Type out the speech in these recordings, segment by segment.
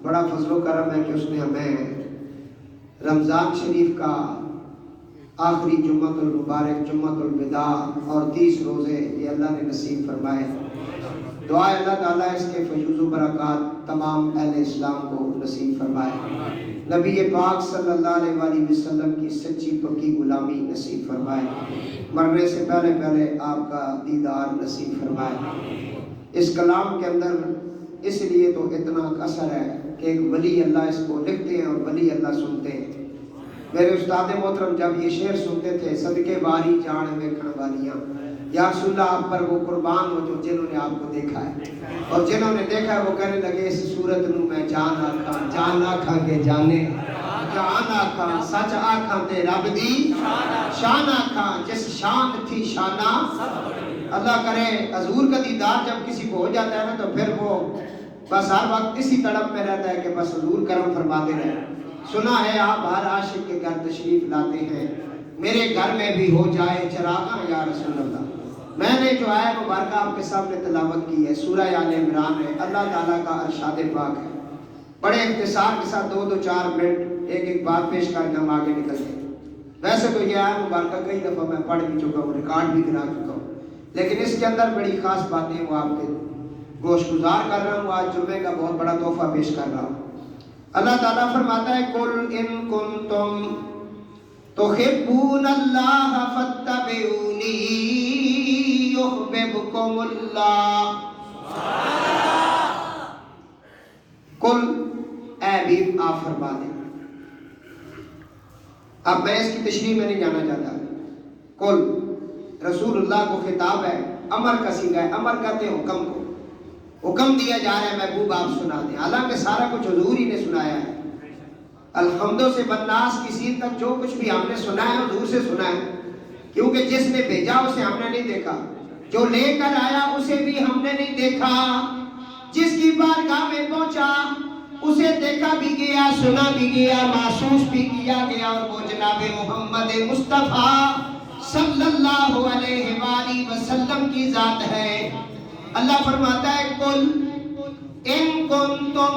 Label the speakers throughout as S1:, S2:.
S1: بڑا فضل و کرم ہے کہ اس نے ہمیں رمضان شریف کا آخری جمعۃ المبارک، جمعۃ الوداع اور 30 روزے یہ اللہ نے نصیب فرمائے۔ دعا ہے اللہ تعالیٰ اس کے فیوز و برکات تمام اہل اسلام کو نصیب فرمائے، نبی پاک صلی اللہ علیہ وآلہ وسلم کی سچی پکی غلامی نصیب فرمائے، مرنے سے پہلے پہلے آپ کا دیدار نصیب فرمائے۔ اس کلام کے اندر اس لیے تو اتنا اثر ہے کہ ایک ولی اللہ اس کو لکھتے ہیں اور ولی اللہ سنتے ہیں۔ میرے استاد محترم جب یہ شعر سنتے تھے، صدقے باری جان ویکھن والیاں، یا رسول اللہ آپ پر وہ قربان ہو جو جنہوں نے آپ کو دیکھا ہے، اور جنہوں نے دیکھا ہے وہ کہنے لگے اس صورت نو میں جان آکھاں کے جانے، جان آکھاں سچ آکھاں تے رب دی شان آکھاں جس شان تھی شانہ۔ اللہ کرے حضور کا دیدار جب کسی کو ہو جاتا ہے نا تو پھر وہ بس ہر وقت اسی تڑپ میں رہتا ہے کہ بس حضور کرم فرماتے رہے۔ سنا ہے آپ ہر عاشق کے گھر تشریف لاتے ہیں، میرے گھر میں بھی ہو جائے چراغاں یا رسول اللہ۔ میں نے جو آئے مبارکہ آپ کے سامنے تلاوت کی ہے، سورہ آل عمران ہے، اللہ تعالیٰ کا ارشاد پاک ہے۔ بڑے اختصار کے ساتھ 2-4 منٹ ایک ایک بات پیش کر کے ہم آگے نکلتے ہیں۔ ویسے تو یہ آیت مبارکہ کئی دفعہ میں پڑھ بھی چکا ہوں، ریکارڈ بھی کرا چکا ہوں، لیکن اس کے اندر بڑی خاص باتیں وہ آپ کے گوش گزار کر رہا ہوں، آج جمعے کا بہت بڑا تحفہ پیش کر رہا ہوں۔ اللہ تعالیٰ فرماتا ہے قُلْ إِن كُنتُمْ تُحِبُّونَ اللَّهَ فَاتَّبِعُونِي يُحْبِبْكُمُ اللَّهُ۔ قُلْ اے حبیب آپ فرما دیں۔ اب میں اس کی تشریح میں نہیں جانا چاہتا۔ قُلْ رسول اللہ کو خطاب ہے، امر کا صیغہ ہے، امر کہتے ہیں حکم کو، حکم دیا جا رہا ہے محبوب آپ سنا دیں، حالانکہ سارا کچھ حضور ہی نے سنایا ہے۔ الحمدو سے بناس کی سین تک جو کچھ بھی ہم نے سنا ہے حضور سے سنا ہے، کیونکہ جس نے بھیجا اسے ہم نے نہیں دیکھا، جو لے کر آیا اسے بھی ہم نے نہیں دیکھا، جس کی بارگاہ میں پہنچا اسے دیکھا بھی گیا، سنا بھی گیا، محسوس بھی کیا گیا، اور وہ جناب محمد مصطفیٰ صلی اللہ علیہ وآلہ وسلم کی ذات ہے۔ اللہ فرماتا ہے قُلْ إِن كُنتُمْ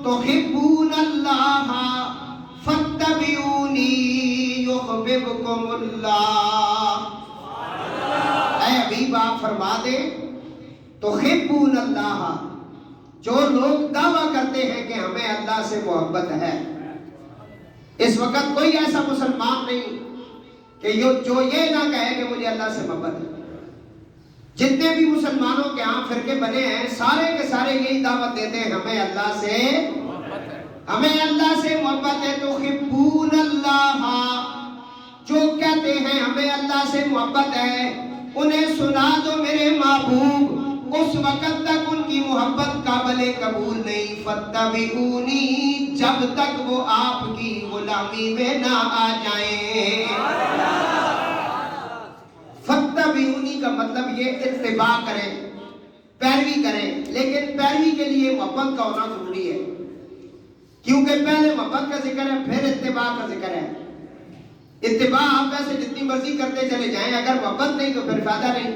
S1: تُحِبُّونَ اللَّهَ فَاتَّبِعُونِي يُحْبِبْكُمُ اللَّهُ۔ اے حبیب آپ فرما دے تُحِبُّونَ اللَّهَ، جو لوگ دعویٰ کرتے ہیں کہ ہمیں اللہ سے محبت ہے۔ اس وقت کوئی ایسا مسلمان نہیں کہ جو یہ نہ کہے کہ مجھے اللہ سے محبت ہے۔ جتنے بھی مسلمانوں کے ہاں فرقے بنے ہیں سارے کے سارے یہی دعوت دیتے ہیں ہمیں اللہ سے محبت ہے، ہمیں اللہ سے محبت ہے۔ تحبون اللہ، جو کہتے ہیں ہمیں اللہ سے محبت ہے انہیں سنا دو میرے محبوب اس وقت تک ان کی محبت قابل قبول نہیں، فاتبعونی، جب تک وہ آپ کی غلامی میں نہ آ جائیں۔ فتبعونی کا مطلب یہ اتباع کریں، پیروی کریں، لیکن پیروی کے لیے محبت کا ہونا ضروری ہے، کیونکہ پہلے محبت کا ذکر ہے پھر اتباع کا ذکر ہے۔ اتباع آپ ویسے جتنی مرضی کرتے چلے جائیں، اگر محبت نہیں تو پھر فائدہ نہیں۔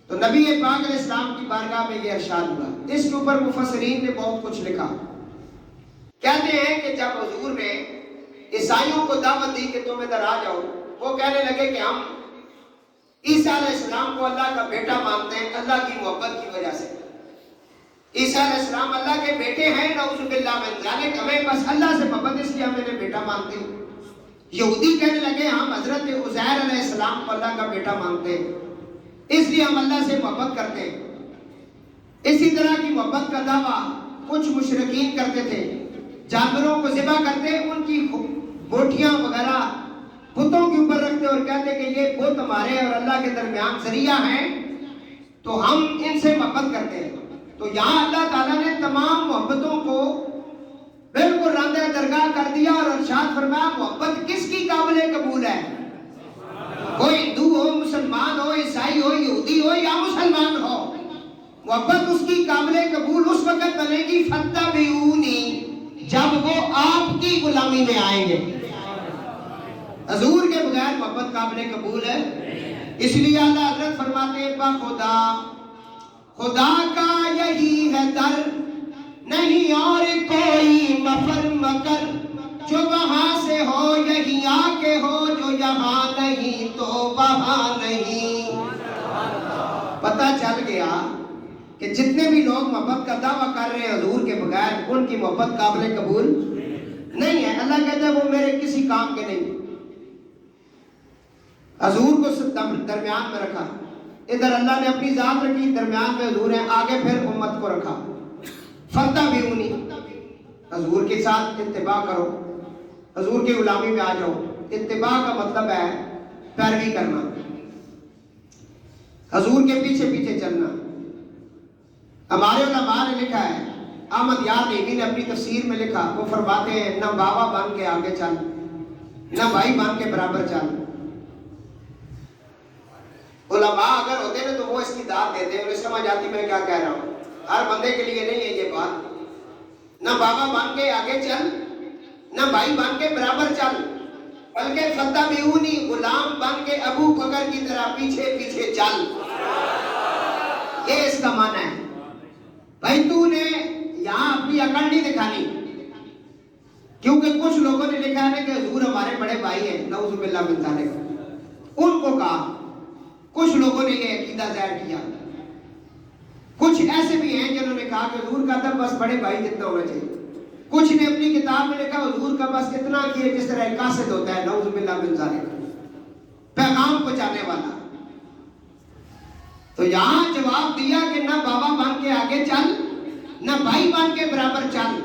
S1: تو نبی پاک علیہ السلام کی بارگاہ میں یہ ارشاد ہوا، اس کے اوپر مفسرین نے بہت کچھ لکھا۔ کہتے ہیں کہ جب حضور نے عیسائیوں کو دعوت دی کہ تم ادھر آ جاؤ، وہ کہنے لگے کہ ہم عیسیٰ علیہ السلام کو اللہ کا بیٹا مانتے ہیں اللہ کی محبت کی وجہ سے۔ عیسیٰ علیہ السلام اللہ کے بیٹے ہیں، نعوذ باللہ من ذالک، ہمیں بس اللہ سے محبت اس لیے ہم انہیں بیٹا مانتے ہیں۔ یہودی کہنے لگے ہم حضرت عزیر علیہ السلام کو اللہ کا بیٹا مانتے ہیں، اس لیے ہم اللہ سے محبت کرتے ہیں۔ اسی طرح کی محبت کا دعویٰ کچھ مشرکین کرتے تھے، جانوروں کو ذبح کرتے، ان کی بوٹیاں وغیرہ بتوں کے اوپر رکھتے اور کہتے کہ یہ بت ہمارے اور اللہ کے درمیان ذریعہ ہیں تو ہم ان سے محبت کرتے ہیں۔ تو یہاں اللہ تعالیٰ نے تمام محبتوں کو بالکل راندہ درگاہ کر دیا اور ارشاد فرمایا محبت کس کی قابل قبول ہے؟ کوئی ہندو ہو، مسلمان ہو، عیسائی ہو، یہودی ہو یا مسلمان ہو، محبت اس کی قابل قبول اس وقت بنے گی فتبعونی، جب وہ آپ کی غلامی میں آئیں گے۔ حضور کے بغیر محبت قابل قبول ہے، اس لیے اللہ حضرت فرماتے ہیں خدا کا یہی ہے در، نہیں اور کوئی مفر مگر، جو وہاں سے ہو یہی آ کے ہو، جو یہاں نہیں تو وہاں نہیں۔ پتہ چل گیا کہ جتنے بھی لوگ محبت کا دعویٰ کر رہے ہیں حضور کے بغیر، ان کی محبت قابل قبول نہیں ہے۔ اللہ کہتا ہے وہ میرے کسی کام کے نہیں۔ حضور کو درمیان میں رکھا، ادھر اللہ نے اپنی ذات رکھی، درمیان میں حضور ہیں، آگے پھر امت کو رکھا۔ فاتبعونی، حضور کے ساتھ اتباع کرو، حضور کی غلامی میں آ جاؤ۔ اتباع کا مطلب ہے پیروی کرنا، حضور کے پیچھے پیچھے چلنا۔ ہمارے علماء نے لکھا ہے، احمد یار نیمی نے اپنی تفسیر میں لکھا، وہ فرماتے ہیں نہ بابا بن کے آگے چل، نہ بھائی بن کے برابر چل۔ علماء اگر ہوتے نا تو وہ اس کی داد دیتے ہیں، انہیں سمجھ آتی میں کیا کہہ رہا ہوں۔ ہر بندے کے لیے نہیں ہے یہ بات۔ نہ بابا بن کے آگے چل، نہ بھائی بن کے برابر چل، بلکہ فاتبعونی، غلام بن کے ابو بکر کی طرح پیچھے پیچھے چل۔ یہ اس کا معنی ہے۔ بھائی تو نے یہاں اپنی عقل نہیں دکھانی، کیونکہ کچھ لوگوں نے لکھا ہے کہ حضور ہمارے بڑے بھائی ہیں، نعوذ باللہ من ذالک، ان کو کہا۔ کچھ لوگوں نے یہ عقیدہ ظاہر کیا۔ کچھ ایسے بھی ہیں جنہوں نے کہا کہ حضور کا تب بس بڑے بھائی جتنا ہونا چاہیے۔ کچھ نے اپنی کتاب میں لکھا حضور کا بس اتنا کیا جس طرح ایک قاصد ہوتا ہے، نعوذ باللہ من ذالک، پیغام پہنچانے والا۔ تو یہاں جواب دیا کہ نہ بابا بن کے آگے چل، نہ بھائی بن کے برابر چل۔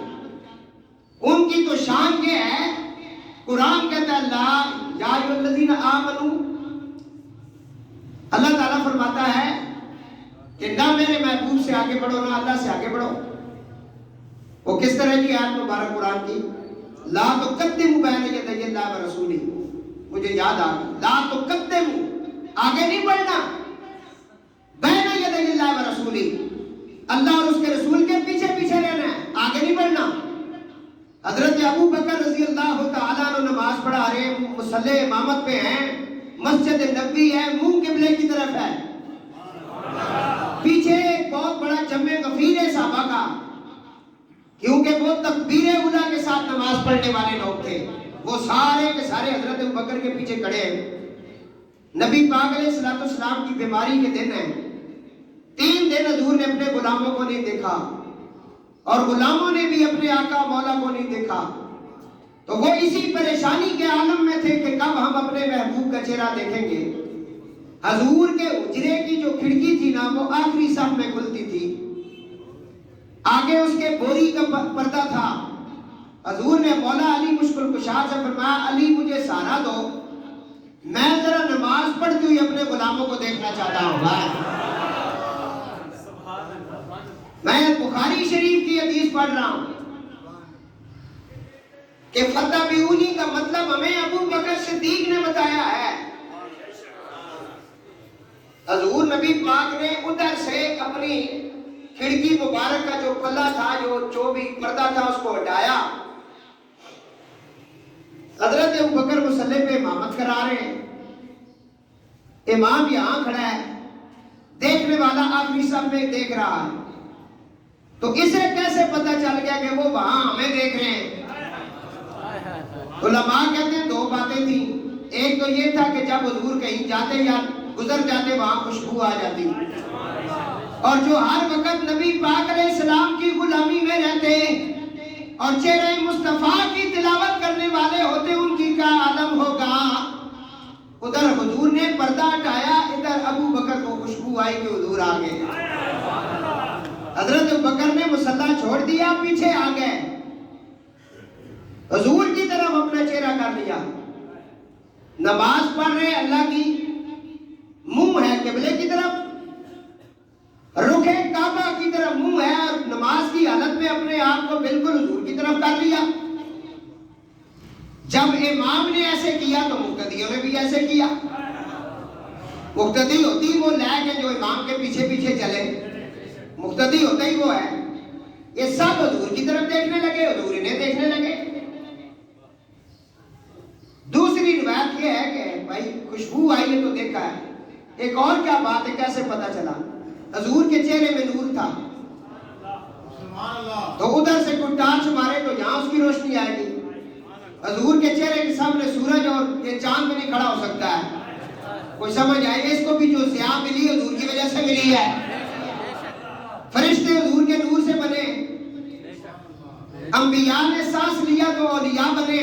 S1: ان کی تو شان یہ ہے، قرآن کہتا ہے لا یا ایھا الذین آمنو، اللہ تعالیٰ فرماتا ہے کہ نہ میرے محبوب سے آگے بڑھو، نہ اللہ سے آگے بڑھو۔ وہ کس طرح کی آیت مبارک قرآن کی؟ لا تقدموا بین یدی اللہ ورسولہ، مجھے یاد آ گئی، لا تقدموا، آگے نہیں بڑھنا، بین یدی اللہ ورسولہ، اللہ اور اس کے رسول کے پیچھے پیچھے رہنا ہے، آگے نہیں بڑھنا۔ حضرت ابو بکر رضی اللہ تعالیٰ عنہ نماز پڑھا رہے، مصلی امامت پہ ہیں، مسجد نبوی ہے، منہ قبلے کی طرف ہے، پیچھے ایک بہت بڑا جمع غفیر ہے صحابہ کا، کیونکہ وہ تکبیر اولیٰ کے ساتھ نماز پڑھنے والے لوگ تھے۔ وہ سارے کے سارے حضرت ابو بکر کے پیچھے کھڑے ہیں۔ نبی پاک علیہ السلام کی بیماری کے دن ہیں، 3 دن حضور نے اپنے غلاموں کو نہیں دیکھا، اور غلاموں نے بھی اپنے آقا مولا کو نہیں دیکھا۔ تو وہ اسی پریشانی کے عالم میں تھے کہ کب ہم اپنے محبوب کا چہرہ دیکھیں گے۔ حضور کے حجرے کی جو کھڑکی تھی نا، وہ آخری صف میں کھلتی تھی، آگے اس کے بوری کا پردہ تھا۔ حضور نے مولا علی مشکل کشا سے فرمایا علی مجھے سہارا دو، میں ذرا نماز پڑھتی ہوئی اپنے غلاموں کو دیکھنا چاہتا ہوں۔ میں بخاری شریف کی حدیث پڑھ رہا ہوں کہ فاتبعونی کا مطلب ہمیں ابو بکر صدیق نے بتایا ہے۔ حضور نبی پاک نے ادھر سے اپنی کھڑکی مبارک کا جو پلہ تھا، جو بھی پردہ تھا، اس کو ہٹایا۔ حضرت ابو بکر مصلی پہ امامت کرا رہے ہیں، امام یہاں کھڑا ہے، دیکھنے والا آخری صف میں دیکھ رہا ہے۔ تو اسے کیسے پتہ چل گیا کہ وہ وہاں ہمیں دیکھ رہے ہیں؟ علماء کہتے ہیں 2 باتیں تھیں۔ ایک تو یہ تھا کہ جب حضور کہیں جاتے یا گزر جاتے وہاں خوشبو آ جاتی، اور جو ہر وقت نبی پاک علیہ السلام کی غلامی میں رہتے اور چہرہ مصطفیٰ کی تلاوت کرنے والے ہوتے، ان کی کیا عالم ہوگا۔ ادھر حضور نے پردہ ہٹایا، ادھر ابو بکر کو خوشبو آئی کہ حضور آ گئے۔ حضرت ابو بکر نے مصلی چھوڑ دیا، پیچھے آ گئے، حضور کی طرف اپنا چہرہ کر لیا، نماز پڑھ رہے اللہ کی، منہ ہے قبلے کی طرف، رخ کعبہ کی طرف منہ ہے، اور نماز کی حالت میں اپنے آپ کو بالکل حضور کی طرف کر لیا۔ جب امام نے ایسے کیا تو مقتدیوں نے بھی ایسے کیا۔ مقتدی ہوتی وہ لے کے جو امام کے پیچھے پیچھے چلے، مقتدی ہوتا ہی وہ ہے۔ یہ سب حضور کی طرف دیکھنے لگے، حضور انہیں دیکھنے لگے۔ دوسری روایت یہ ہے کہ بھائی خوشبو آئی ہے تو دیکھا ہے، ایک اور کیا بات ہے، کیسے پتا چلا؟ حضور کے چہرے میں نور تھا، تو ادھر سے کوئی ٹارچ مارے تو یہاں اس کی روشنی آئے گی. حضور کے چہرے کے سامنے سورج اور یہ چاند بھی نہیں کھڑا ہو سکتا ہے. کوئی سمجھ آئے گا اس کو بھی جو ضیاء ملی حضور کی وجہ سے ملی ہے. فرشتے حضور کے نور سے بنے, انبیاء نے سانس لیا تو اولیاء بنے.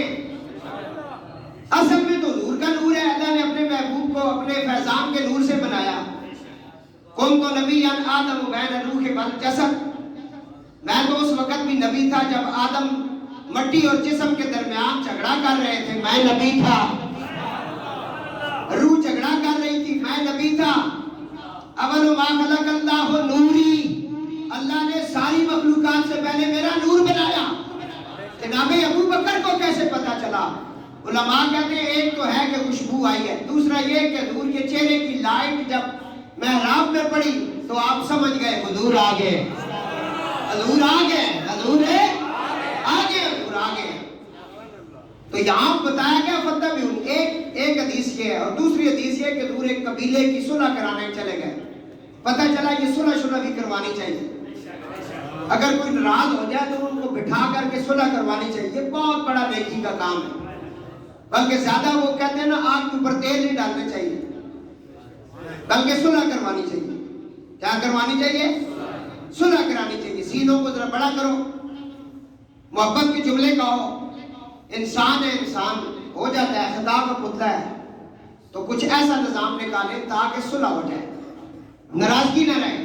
S1: اصل میں تو حضور کا نور ہے. اللہ نے اپنے محبوب کو اپنے فیضان کے نور سے بنایا. کون تو نبی آدم بین روح بل جسد, میں تو اس وقت بھی نبی تھا جب آدم مٹی اور جسم کے درمیان جھگڑا کر رہے تھے, میں نبی تھا. روح جھگڑا کر رہی تھی, میں نبی تھا. اول ما خلق اللہ نوری, اللہ نے ساری مخلوقات سے پہلے میرا نور بنایا. جناب ابو بکر کو کیسے پتا چلا؟ علماء کہتے ہیں ایک تو ہے کہ خوشبو آئی ہے, دوسرا یہ کہ حضور کے چہرے کی لائٹ جب محراب میں پڑی تو آپ سمجھ گئے حضور آ گئے, حضور آ گئے, حضور آگے, حضور آگے. تو یہاں بتایا گیا فتح بھی ایک حدیث یہ ہے, اور دوسری حدیث یہ کہ حضور ایک قبیلے کی صلح کرانے چلے گئے. پتہ چلا یہ صلح بھی کروانی چاہیے. اگر کوئی ناراض ہو جائے تو ان کو بٹھا کر کے صلح کروانی چاہیے. یہ بہت بڑا نیکی کا کام ہے. بلکہ زیادہ وہ کہتے ہیں نا آگ کے اوپر تیل نہیں ڈالنا چاہیے, بلکہ صلح کروانی چاہیے. کیا کروانی چاہیے؟ صلح کرانی چاہیے. سینوں کو ذرا بڑا کرو, محبت کے جملے کہو. انسان ہے, انسان ہو جاتا ہے, خطا کا پتلا ہے, تو کچھ ایسا نظام نکالے تاکہ صلح ہو جائے, ناراضگی نہ رہے.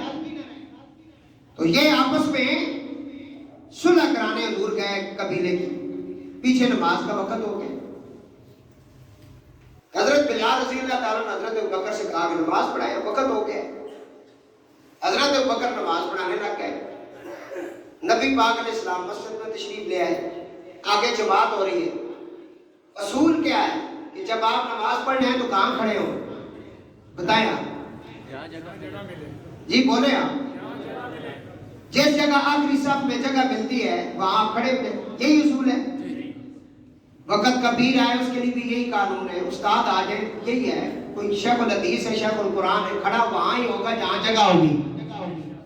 S1: تو یہ آپس میں صلح کرانے حضور گئے قبیلے کی. پیچھے نماز کا وقت ہو گیا. حضرت بلال رضی اللہ تعالیٰ نے حضرت ابوبکر سے کہا کہ نماز پڑھائے, وقت ہو گیا. حضرت ابوبکر نماز پڑھانے لگ گئے. نبی پاک علیہ السلام مسجد میں تشریف لے آئے. آگے جماعت ہو رہی ہے. اصول کیا ہے کہ جب آپ نماز پڑھنے ہیں تو کہاں کھڑے ہو؟ بتائیں آپ. جی بولے آپ. جس جگہ آخری صف میں جگہ ملتی ہے وہاں آپ کھڑے ہوئے. یہی اصول ہے. وقت کبیر آئے اس کے لیے بھی یہی قانون ہے. استاد آ جائے یہی ہے. کوئی شیخ الحدیث ہے, شیخ القرآن ہے, کھڑا وہاں ہی ہوگا جہاں جگہ ہوگی.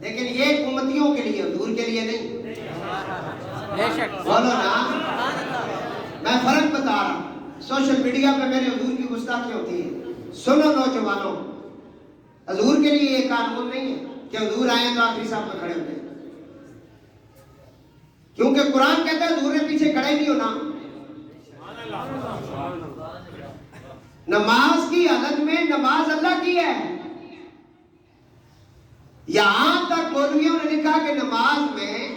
S1: لیکن یہ امتیوں کے لیے, حضور کے لیے نہیں. بولو نا, میں فرق بتا رہا ہوں. سوشل میڈیا پہ میرے حضور کی گستاخی ہوتی ہے. سنو نوجوانوں, حضور کے لیے یہ قانون نہیں ہے کہ حضور آئے تو آخری صف میں کھڑے ہوتے, کیونکہ قرآن کہتا ہے حضور نے پیچھے کھڑے نہیں ہونا. نماز کی حالت میں نماز اللہ کی ہے. یہاں تک مولویوں نے لکھا کہ نماز میں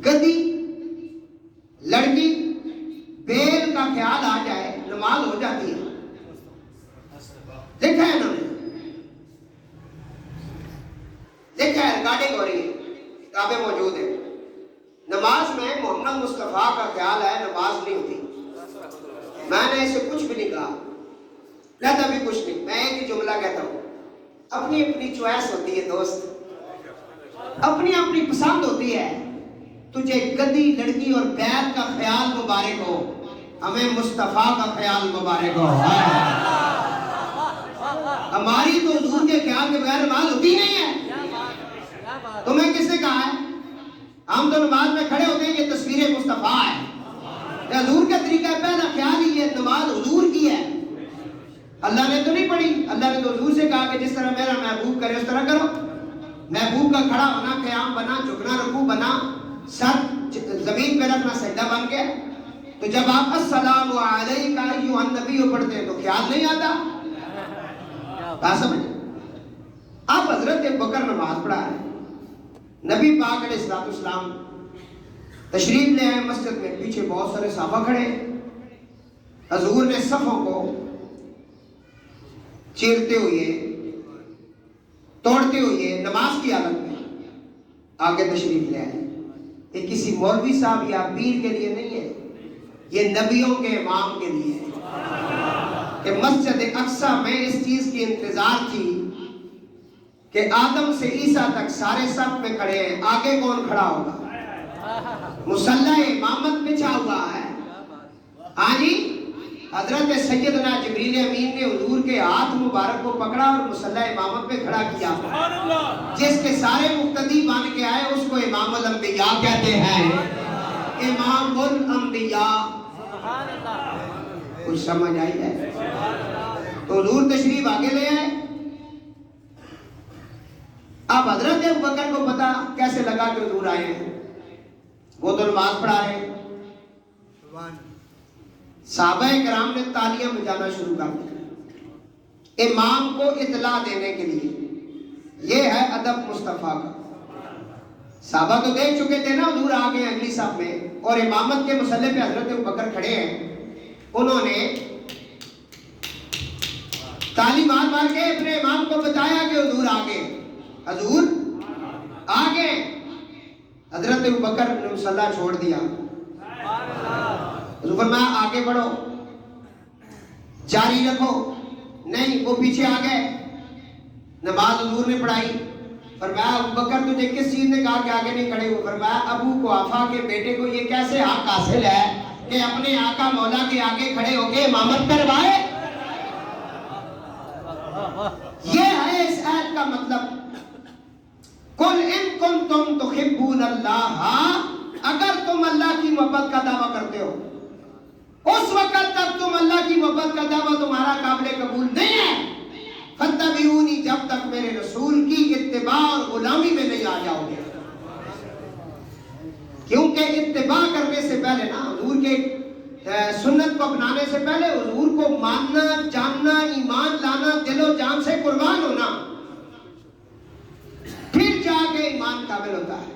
S1: گدی, لڑکی, بیل کا خیال آ جائے نماز ہو جاتی ہے. دیکھا ہے انہوں نے, دیکھا ہے, ریکارڈنگ ہو رہی ہے, کتابیں موجود ہیں. نماز میں محمد مصطفیٰ کا خیال ہے, نماز نہیں ہوتی. میں نے اسے کچھ بھی نہیں کہا, کہتا بھی کچھ نہیں. میں ایک ہی جملہ کہتا ہوں, اپنی اپنی چوائس ہوتی ہے دوست, اپنی اپنی پسند ہوتی ہے. تجھے گدی, لڑکی اور بیل کا خیال مبارک ہو, ہمیں مصطفیٰ کا خیال مبارک ہو. ہماری تو حضور کے خیال کے بغیر نماز ہوتی نہیں ہے. تمہیں کس نے کہا ہے؟ ہم تو نماز میں کھڑے ہوتے ہیں, یہ تصویر مصطفیٰ ہے. حضور کا طریقہ ہے, پہلا خیال ہی یہ نماز حضور کی ہے. اللہ نے تو نہیں پڑھی, اللہ نے تو حضور سے کہا کہ جس طرح میرا محبوب کرے اس طرح کرو. محبوب کا کھڑا ہونا, قیام بنا, جھکنا رکوع بنا, سر زمین پہ رکھنا سجدہ بن کے. تو جب آپ السلام علیکہ ایھا النبی پڑھتے ہیں تو خیال نہیں آتا. کیا سمجھ؟ آپ حضرت ابوبکر نماز پڑھا رہے ہیں, نبی پاک علیہ السلام تشریف لے آئے مسجد میں. پیچھے بہت سارے صحابہ کھڑے. حضور نے صفوں کو چیرتے ہوئے, توڑتے ہوئے نماز کی حالت میں آگے تشریف لے آئے. یہ کسی مولوی صاحب یا پیر کے لیے نہیں ہے, یہ نبیوں کے امام کے لیے ہے. کہ مسجد اقصی میں اس چیز کی انتظار تھی کہ آدم سے عیسیٰ تک سارے صف میں کھڑے ہیں, آگے کون کھڑا ہوگا؟ مصلی امامت بچھا ہوا ہے. ہاں جی, حضرت سیدنا جبریل امین نے حضور کے ہاتھ مبارک کو پکڑا اور مصلی امامت پہ کھڑا کیا. جس کے سارے مقتدی بن کے آئے اس کو امام الانبیاء کہتے ہیں. امام الانبیاء. کچھ سمجھ آئی ہے؟ تو حضور تشریف آگے لے آئے. اب حضرت ابوبکر کو پتا کیسے لگا کہ حضور آئے ہیں. وہ تو نماز پڑھا رہے ہیں. صحابہ کرام نے تالیاں بجانا شروع کر دیا امام کو اطلاع دینے کے لیے. یہ ہے ادب مصطفیٰ کا. صحابہ تو دیکھ چکے تھے نا حضور آ گئے اگلی صف میں اور امامت کے مصلی پہ حضرت ابوبکر کھڑے ہیں. انہوں نے تالی مار مار کے اپنے امام کو بتایا کہ حضور آ گئے. حضور آ گئے. حضرت ابوبکر نے مصلی چھوڑ دیا. حضور فرمایا آگے بڑھو, جاری رکھو. نہیں, وہ پیچھے آ گئے. نماز حضور نے پڑھائی. فرمایا ابوبکر تجھے کس چیز نے کہا کہ آگے نہیں کھڑے ہو؟ فرمایا ابو قحافہ کے بیٹے کو یہ کیسے حق حاصل ہے کہ اپنے آقا مولا کے آگے کھڑے ہو کے امامت کروائے. یہ ہے اس آیت کا مطلب. قل ان کنتم تحبون اللہ, اگر تم اللہ کی محبت کا دعویٰ کرتے ہو اس وقت تک تم اللہ کی محبت کا دعویٰ تمہارا قابل قبول نہیں ہے. فاتبعونی, جب تک میرے رسول کی اتباع اور غلامی میں نہیں آ جاؤ گے. کیونکہ اتباع کرنے سے پہلے نا حضور کے سنت کو اپنانے سے پہلے حضور کو ماننا, جاننا, ایمان لانا, دل و جان سے قربان ہونا, پھر جا کے ایمان کامل ہوتا ہے.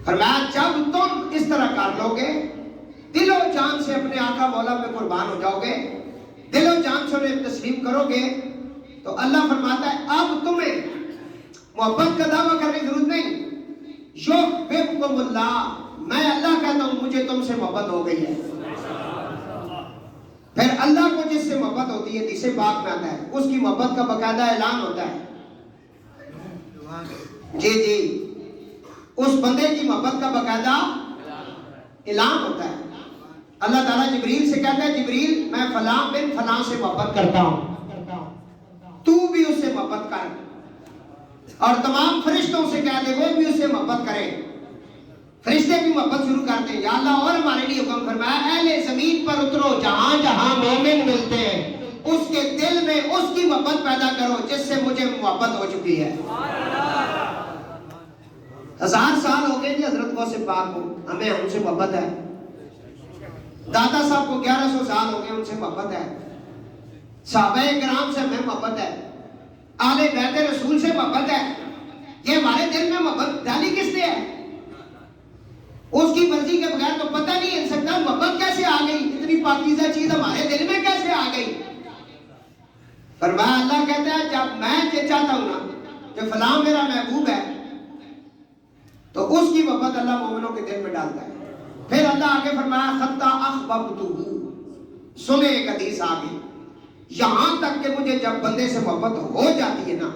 S1: فرمایا جب تم اس طرح کر لو گے, دل و جان سے اپنے آقا مولا پہ قربان ہو جاؤ گے, دل و جان سے انہیں تسلیم کرو گے, تو اللہ فرماتا ہے اب تمہیں محبت کا دعویٰ کرنے کی ضرورت نہیں. یحببکم اللہ, میں اللہ کہتا ہوں مجھے تم سے محبت ہو گئی ہے. پھر اللہ کو جس سے محبت ہوتی ہے حدیث پاک میں آتا ہے اس کی محبت کا باقاعدہ اعلان ہوتا ہے. جی جی, اس بندے کی محبت کا باقاعدہ اعلان ہوتا ہے. اللہ تعالیٰ جبریل سے کہتا ہے جبریل میں فلاں بن فلاں سے محبت کرتا ہوں, تو بھی اس سے محبت کر. اور تمام فرشتوں سے کہہ دے وہ بھی اس سے محبت کریں. فرشتے بھی محبت شروع کرتے ہیں. یا اللہ اور ہمارے لیے حکم فرمایا اہل زمین پر اترو, جہاں جہاں مومن ملتے ہیں اس کے دل میں اس کی محبت پیدا کرو جس سے مجھے محبت ہو چکی ہے. 1000 سال ہو گئے جی حضرت غوث پاک کو, ہمیں ان سے محبت ہے. دادا صاحب کو 1100 سال ہو گئے, ان سے محبت ہے. صحابہ کرام سے ہمیں محبت ہے. اہل بیت رسول سے محبت ہے. یہ ہمارے دل میں محبت ڈالی کس نے ہے؟ اس کی مرضی کے بغیر تو پتہ نہیں چل سکتا محبت کیسے آ گئی, اتنی پاکیزہ چیز ہمارے دل میں کیسے آ گئی. فرمایا اللہ کہتا ہے جب میں چاہتا ہوں نا کہ فلاں میرا محبوب ہے تو اس کی محبت اللہ مومنوں کے دل میں ڈالتا ہے. پھر اللہ آگے فرمایا خطا احببتہ, سنے ایک حدیث آگے, یہاں تک کہ مجھے جب بندے سے محبت ہو جاتی ہے نا,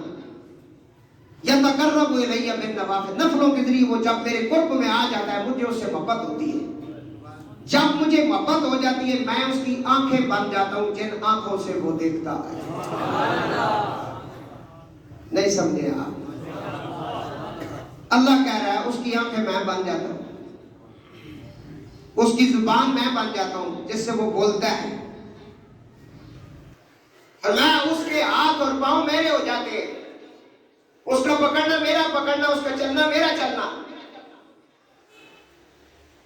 S1: یتقرب الیہ بالنوافل, نفلوں کے ذریعے وہ جب میرے قرب میں آ جاتا ہے مجھے اس سے محبت ہوتی ہے. جب مجھے محبت ہو جاتی ہے میں اس کی آنکھیں بن جاتا ہوں جن آنکھوں سے وہ دیکھتا ہے. نہیں سمجھے آپ؟ اللہ کہہ رہا ہے اس کی آنکھیں میں بن جاتا ہوں, اس کی زبان میں بن جاتا ہوں جس سے وہ بولتا ہے, اور میں اس کے ہاتھ اور پاؤں میرے ہو جاتے ہیں, اس کا پکڑنا میرا پکڑنا, اس کا چلنا میرا چلنا,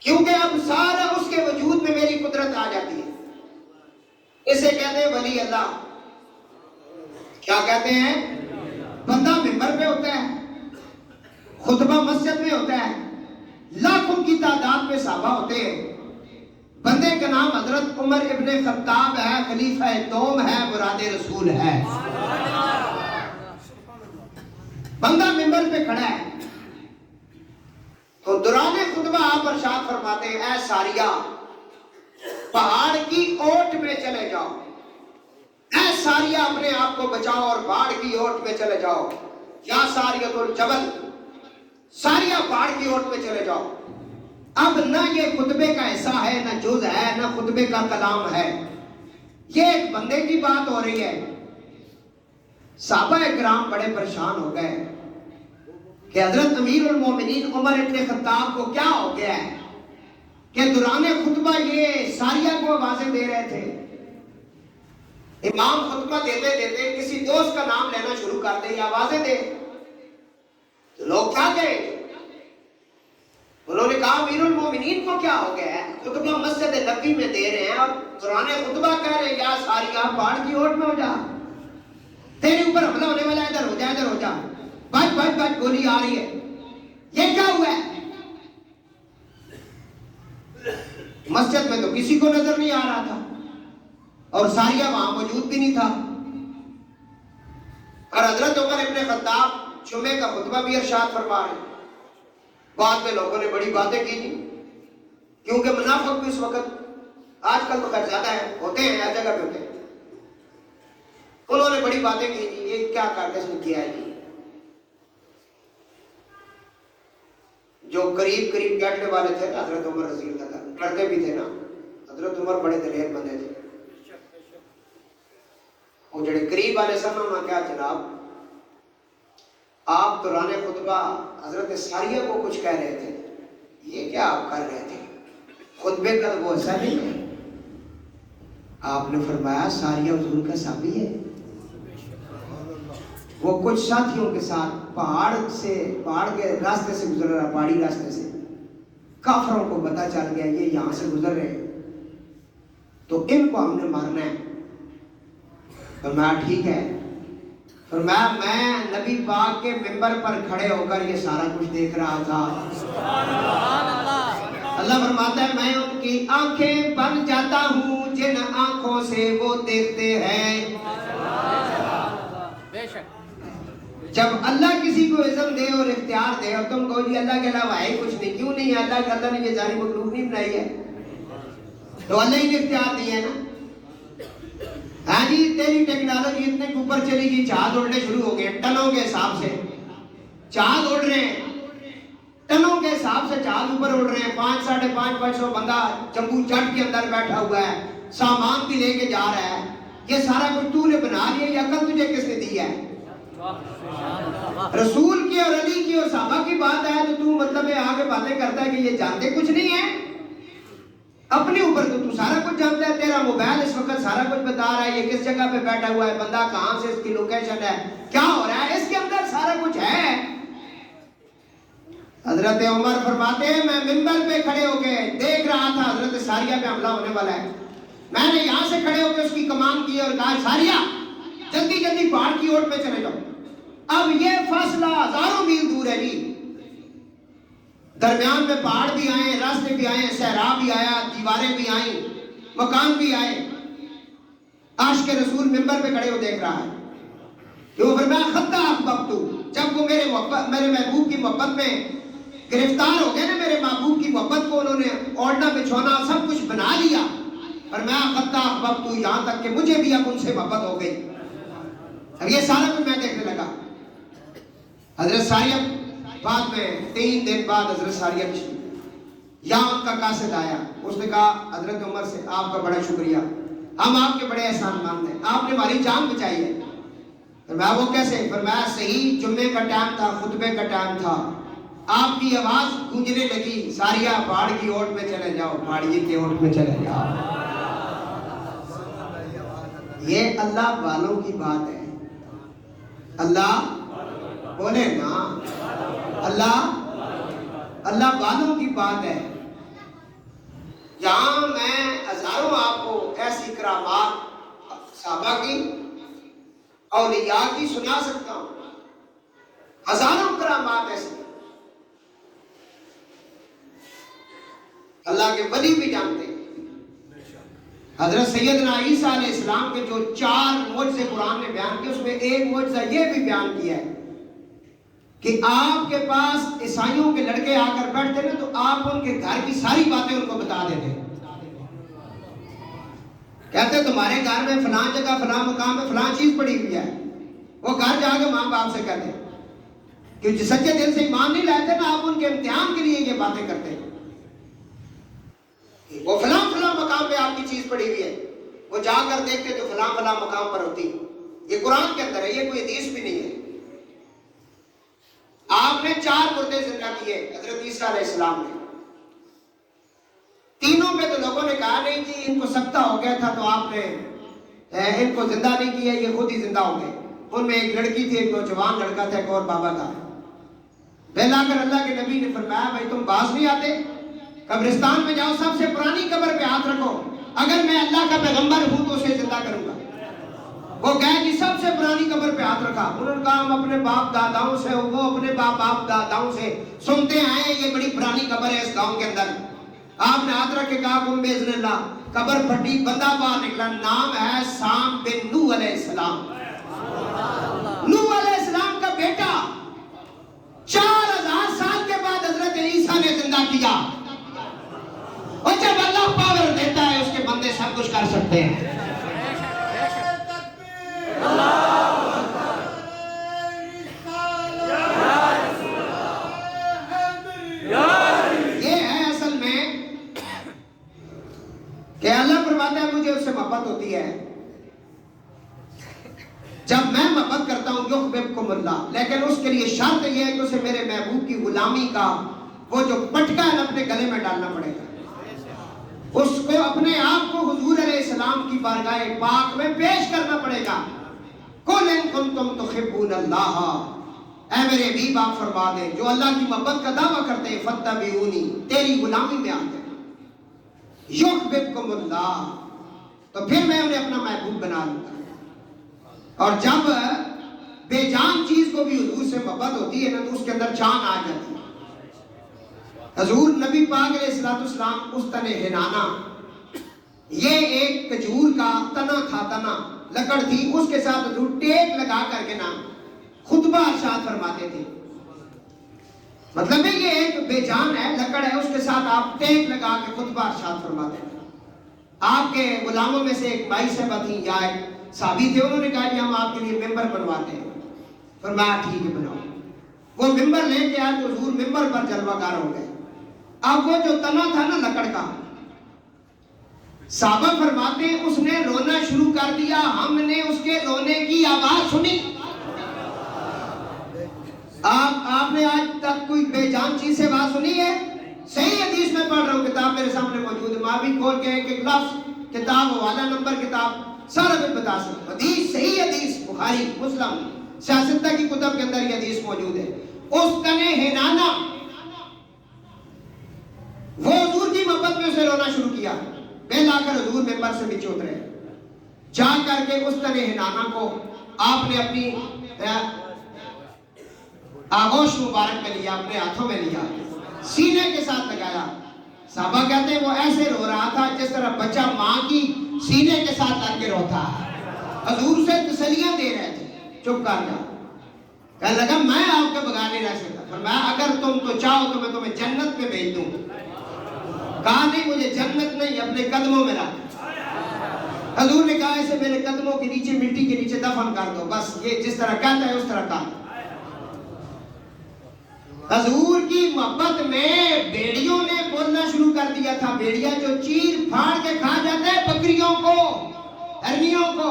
S1: کیونکہ اب سارا اس کے وجود میں میری قدرت آ جاتی ہے. اسے کہتے ہیں ولی اللہ. کیا کہتے ہیں؟ بندہ منبر پہ ہوتا ہے, خطبہ مسجد میں ہوتا ہے, لاکھوں کی تعداد میں صحابہ ہوتے ہیں, بندے کا نام حضرت عمر ابن خطاب ہے, خلیفہ دوم ہے, مراد رسول ہے. بندہ منبر پہ کھڑا ہے تو دوران خطبہ آپ ارشاد فرماتے ہیں اے ساریہ پہاڑ کی اوٹ میں چلے جاؤ, اے ساریہ اپنے آپ کو بچاؤ اور پہاڑ کی اوٹ میں چلے جاؤ. یا ساریۃ الجبل, ساریہ پہاڑ کی اوٹ میں چلے جاؤ. اب نہ یہ خطبے کا حصہ ہے، نہ جز ہے، نہ خطبے کا کلام ہے، یہ ایک بندے کی بات ہو رہی ہے۔ صحابہ کرام بڑے پریشان ہو گئے کہ حضرت امیر المومنین عمر ابن خطاب کو کیا ہو گیا ہے کہ دوران خطبہ یہ ساریہ کو آوازیں دے رہے تھے۔ امام خطبہ دیتے دیتے کسی دوست کا نام لینا شروع کر دے یا آوازیں دے تو لوگ کیا کہیں گے؟ انہوں نے کہا امیر المومنین کو کیا ہو گیا ہے، خطبہ مسجد نبوی میں دے رہے ہیں اور دوران خطبہ کہہ رہے ہیں یا ساریہ پہاڑ کی اوٹ میں ہو جا، تیرے اوپر حملہ ہونے والا ہے، ادھر ہو جا ادھر ہو جا، بچ بچ بچ گولی آ رہی ہے، یہ کیا ہوا ہے؟ مسجد میں تو کسی کو نظر نہیں آ رہا تھا اور ساریہ وہاں موجود بھی نہیں تھا، اور حضرت عمر ابن خطاب جمعے کا خطبہ بھی ارشاد فرما رہے ہیں۔ بعد میں لوگوں نے بڑی باتیں کی تھی، کیونکہ منافق بھی اس وقت آج کل تو خیر زیادہ ہے، ہوتے ہیں ہر جگہ پہ ہوتے ہیں، انہوں نے بڑی باتیں کی تھی، یہ کیا کر کے اس نے کیا ہے جی؟ جو قریب بیٹھنے والے تھے حضرت عمر رضی اللہ عنہ ڈرتے بھی تھے نا، حضرت عمر بڑے دلیر بندے تھے، وہ جڑے قریب والے سن انہوں نے کہا جناب آپ دوران خطبہ حضرت ساریہ کو کچھ کہہ رہے تھے، یہ کیا آپ کر رہے تھے؟ خطبے کا تو وہ ایسا نہیں ہے۔ آپ نے فرمایا ساریہ حضور کا صحابی ہے، وہ کچھ ساتھیوں کے ساتھ پہاڑ کے راستے سے گزر رہا، پہاڑی راستے سے، کافروں کو پتہ چل گیا یہ یہاں سے گزر رہے تو ان کو ہم نے مارنا ہے۔ فرمایا ٹھیک ہے۔ فرمایا میں نبی پاک کے منبر پر کھڑے ہو کر یہ سارا کچھ دیکھ رہا تھا۔ اللہ فرماتا ہے میں ان کی آنکھیں بن جاتا ہوں جن آنکھوں سے وہ دیکھتے ہیں۔ جب اللہ کسی کو اذن دے اور اختیار دے اور تم کہو جی اللہ کے علاوہ ہے کچھ نہیں، کیوں نہیں ہے؟ اللہ نے یہ ساری مخلوق نہیں بنائی ہے تو اللہ ہی نے اختیار دیا ہے نا۔ ہاں جی تیری ٹیکنالوجی اتنے اوپر چلی گئی، جہاز اڑنے شروع ہو گئے ٹنوں کے حساب سے، جہاز اڑ رہے ہیں ٹنوں کے حساب سے، جہاز اوپر اڑ رہے ہیں، 500-550 بندہ جمبو جٹ کے اندر بیٹھا ہوا ہے، سامان بھی لے کے جا رہا ہے، یہ سارا کچھ تو نے بنا لیا، یہ عقل تجھے کس نے دی ہے؟ رسول کی اور علی کی اور صحابہ کی بات ہے تو مطلب آگے باتیں کرتا ہے کہ یہ جانتے کچھ نہیں ہے، اپنے اوپر تو سارا کچھ جانتا ہے، تیرا موبائل اس وقت سارا کچھ بتا رہا ہے، یہ کس جگہ پہ بیٹھا ہوا ہے، بندہ کہاں سے، اس کی لوکیشن ہے، کیا ہو رہا ہے، اس کے اندر سارا کچھ ہے۔ حضرت عمر فرماتے ہیں میں منبر پہ کھڑے ہو کے دیکھ رہا تھا حضرت ساریہ پہ حملہ ہونے والا ہے، میں نے یہاں سے کھڑے ہو کے اس کی کمان کی اور کہا ساریہ جلدی جلدی پہاڑ کی اوٹ پہ چلے جاؤ۔ اب یہ فاصلہ ہزاروں میل دور ہے جی، درمیان میں پہاڑ بھی آئے، راستے بھی آئے، صحرا بھی آیا، دیواریں بھی آئیں، مکان بھی آئے، عاشق رسول منبر پہ کھڑے ہو دیکھ رہا ہے کہ وہ فرمایا خطہ احببتو، جب وہ میرے محبوب کی محبت میں گرفتار ہو گئے نا، میرے محبوب کی محبت کو انہوں نے اوڑھنا بچھونا سب کچھ بنا لیا، فرمایا خطہ احببتو، یہاں تک کہ مجھے بھی اب ان سے محبت ہو گئی، اب یہ سارا کچھ میں دیکھنے لگا۔ حضرت ساریہ بعد میں 3 دن بعد حضرت ساریہ یہاں ان کا قاصد آیا، اس نے کہا حضرت عمر سے آپ کا بڑا شکریہ، ہم آپ کے بڑے احسان مند ہیں، آپ نے ہماری جان بچائی ہے۔ فرمایا وہ کیسے؟ فرمایا صحیح جمعے کا ٹائم تھا، خطبے کا ٹائم تھا، آپ کی آواز گونجنے لگی ساریہ پہاڑ کی اوٹ میں چلے جاؤ، پہاڑی کی اوٹ میں چلے جاؤ۔ یہ اللہ والوں کی بات ہے، اللہ بولے نا، اللہ والوں کی بات ہے۔ یہاں میں ہزاروں آپ کو ایسی کرامات صحابہ کی اولیاء کی سنا سکتا ہوں، ہزاروں کرامات ایسی اللہ کے ولی بھی جانتے ہیں۔ حضرت سیدنا عیسیٰ علیہ السلام کے جو 4 معجزے قرآن نے بیان کیے، اس میں ایک معجزہ یہ بھی بیان کیا ہے کہ آپ کے پاس عیسائیوں کے لڑکے آ کر بیٹھتے نا تو آپ ان کے گھر کی ساری باتیں ان کو بتا دیتے، کہتے تمہارے گھر میں فلاں جگہ فلاں مقام میں فلاں چیز پڑی ہوئی ہے، وہ گھر جا کے ماں باپ سے کہتے کہ جو سچے دل سے ایمان نہیں لاتے نا، آپ ان کے امتحان کے لیے یہ باتیں کرتے ہیں۔ وہ فلاں فلاں مقام پہ آپ کی چیز پڑی ہوئی ہے، وہ جا کر دیکھتے تو فلاں فلاں مقام پر ہوتی. یہ قرآن کے اندر ہے، یہ کوئی حدیث بھی نہیں ہے. آپ نے 4 مردے زندہ کیے حضرت عیسیٰ علیہ السلام نے. تینوں پہ تو لوگوں نے کہا نہیں جی ان کو سکتہ ہو گیا تھا تو آپ نے ان کو زندہ نہیں کیا، یہ خود ہی زندہ ہو گئے. ان میں ایک لڑکی تھی، ایک نوجوان لڑکا تھا، ایک اور بابا تھا. بہلا کر اللہ کے نبی نے فرمایا بھائی تم باز نہیں آتے؟ قبرستان میں جاؤ، سب سے پرانی قبر پہ ہاتھ رکھو، اگر میں اللہ کا پیغمبر ہوں تو اسے زندہ کروں گا. وہ گئے جی سب سے پرانی قبر پہ ہاتھ رکھا. انہوں نے کہا ہم اپنے باپ داداؤں سے، وہ اپنے باپ داداؤں سے سنتے آئے یہ بڑی پرانی قبر ہے اس گاؤں کے اندر. آپ نے ہاتھ رکھ کے کہا کم باذن اللہ. قبر پھٹی، بندہ باہر نکلا، نام ہے سام بن نوح علیہ السلام. نوح علیہ السلام کا بیٹا 4000 سال کے بعد حضرت عیسیٰ نے زندہ کیا. اور جب اللہ پاور دیتا ہے اس کے بندے سب کچھ کر سکتے ہیں. یہ ہے اصل میں کہ اللہ فرماتا ہے مجھے اس سے محبت ہوتی ہے جب میں محبت کرتا ہوں یحببکم اللہ، لیکن اس کے لیے شرط یہ ہے کہ اسے میرے محبوب کی غلامی کا وہ جو پٹکا ہے اپنے گلے میں ڈالنا پڑے گا. اس کو اپنے آپ کو حضور علیہ السلام کی بارگاہ پاک میں پیش کرنا پڑے گا. قُلْ إِن كُنتُمْ تُحِبُّونَ اللَّهَ، اے میرے حبیب آپ فرما دیں جو اللہ کی محبت کا دعویٰ کرتے ہیں فَاتَّبِعُونِی، تیری غلامی میں آ جائیں. یحببکم اللہ، تو پھر میں انہیں اپنا محبوب بنا لوں گا. اور جب بے جان چیز کو بھی حضور سے محبت ہوتی ہے نا تو اس کے اندر جان آ جاتی ہے. حضور نبی پاک علیہ السلام اس تن حنانہ، یہ ایک کھجور کا تنا تھا، تنا لکڑ تھی، اس کے ساتھ حضور ٹیک لگا کر کے نا خطبہ ارشاد فرماتے تھے. مطلب ہے یہ ایک بے جان ہے، لکڑ ہے، اس کے ساتھ آپ ٹیک لگا کے خطبہ ارشاد فرماتے تھے. آپ کے غلاموں میں سے ایک مائی صاحبہ تھی یا ایک صحابی تھے، انہوں نے کہا کہ ہم آپ کے لیے ممبر بنواتے ہیں. فرمایا ٹھیک ہے بناؤ. وہ ممبر لے کے آئے تو حضور ممبر پر جلوہ کار ہو گئے. اب وہ جو تنا تھا نا لکڑ کا، صحابہ فرماتے ہیں اس نے رونا شروع کر دیا، ہم نے اس کے رونے کی آواز سنی. آپ نے آج تک کوئی بے جان چیز سے بات سنی ہے؟ صحیح حدیث میں پڑھ رہا ہوں، کتاب میرے سامنے موجود ہے، میں بھی کھول کے ایک ایک لفظ کتاب حوالہ نمبر کتاب سارا کچھ بتا سکتا. حدیث صحیح حدیث، بخاری مسلم سیاستہ کی کتب کے اندر یہ حدیث موجود ہے. اس تنے ہنانا، وہ حضور کی محبت میں اسے رونا شروع کیا. بہل آ کر حضور ممبر سے نیچے اترے، جا کر کے اس تنے ہنانا کو آپ نے اپنی آغوش مبارک میں لیا، اپنے ہاتھوں میں لیا، سینے کے ساتھ لگایا. صحابہ کہتے ہیں وہ ایسے رو رہا تھا جس طرح بچہ ماں کی سینے کے ساتھ لگ کے روتا ہے. حضور سے تسلیاں دے رہے تھے، چپ کر جا. کہنے لگا میں آپ کے بغیر نہیں رہ سکتا. فرمایا اگر تم تو چاہو تو میں تمہیں جنت میں بھیج دوں. کہا نہیں مجھے جنت نہیں، اپنے قدموں میں رکھ. حضور نے کہا اسے میرے قدموں کے نیچے مٹی کے نیچے دفن کر دو، بس یہ جس طرح کہتا ہے اس طرح کہا. حضور کی محبت میں بیڑیوں نے بولنا شروع کر دیا تھا. بیڑیا جو چیر پھاڑ کے کھا جاتا ہے بکریوں کو، ہرنیوں کو،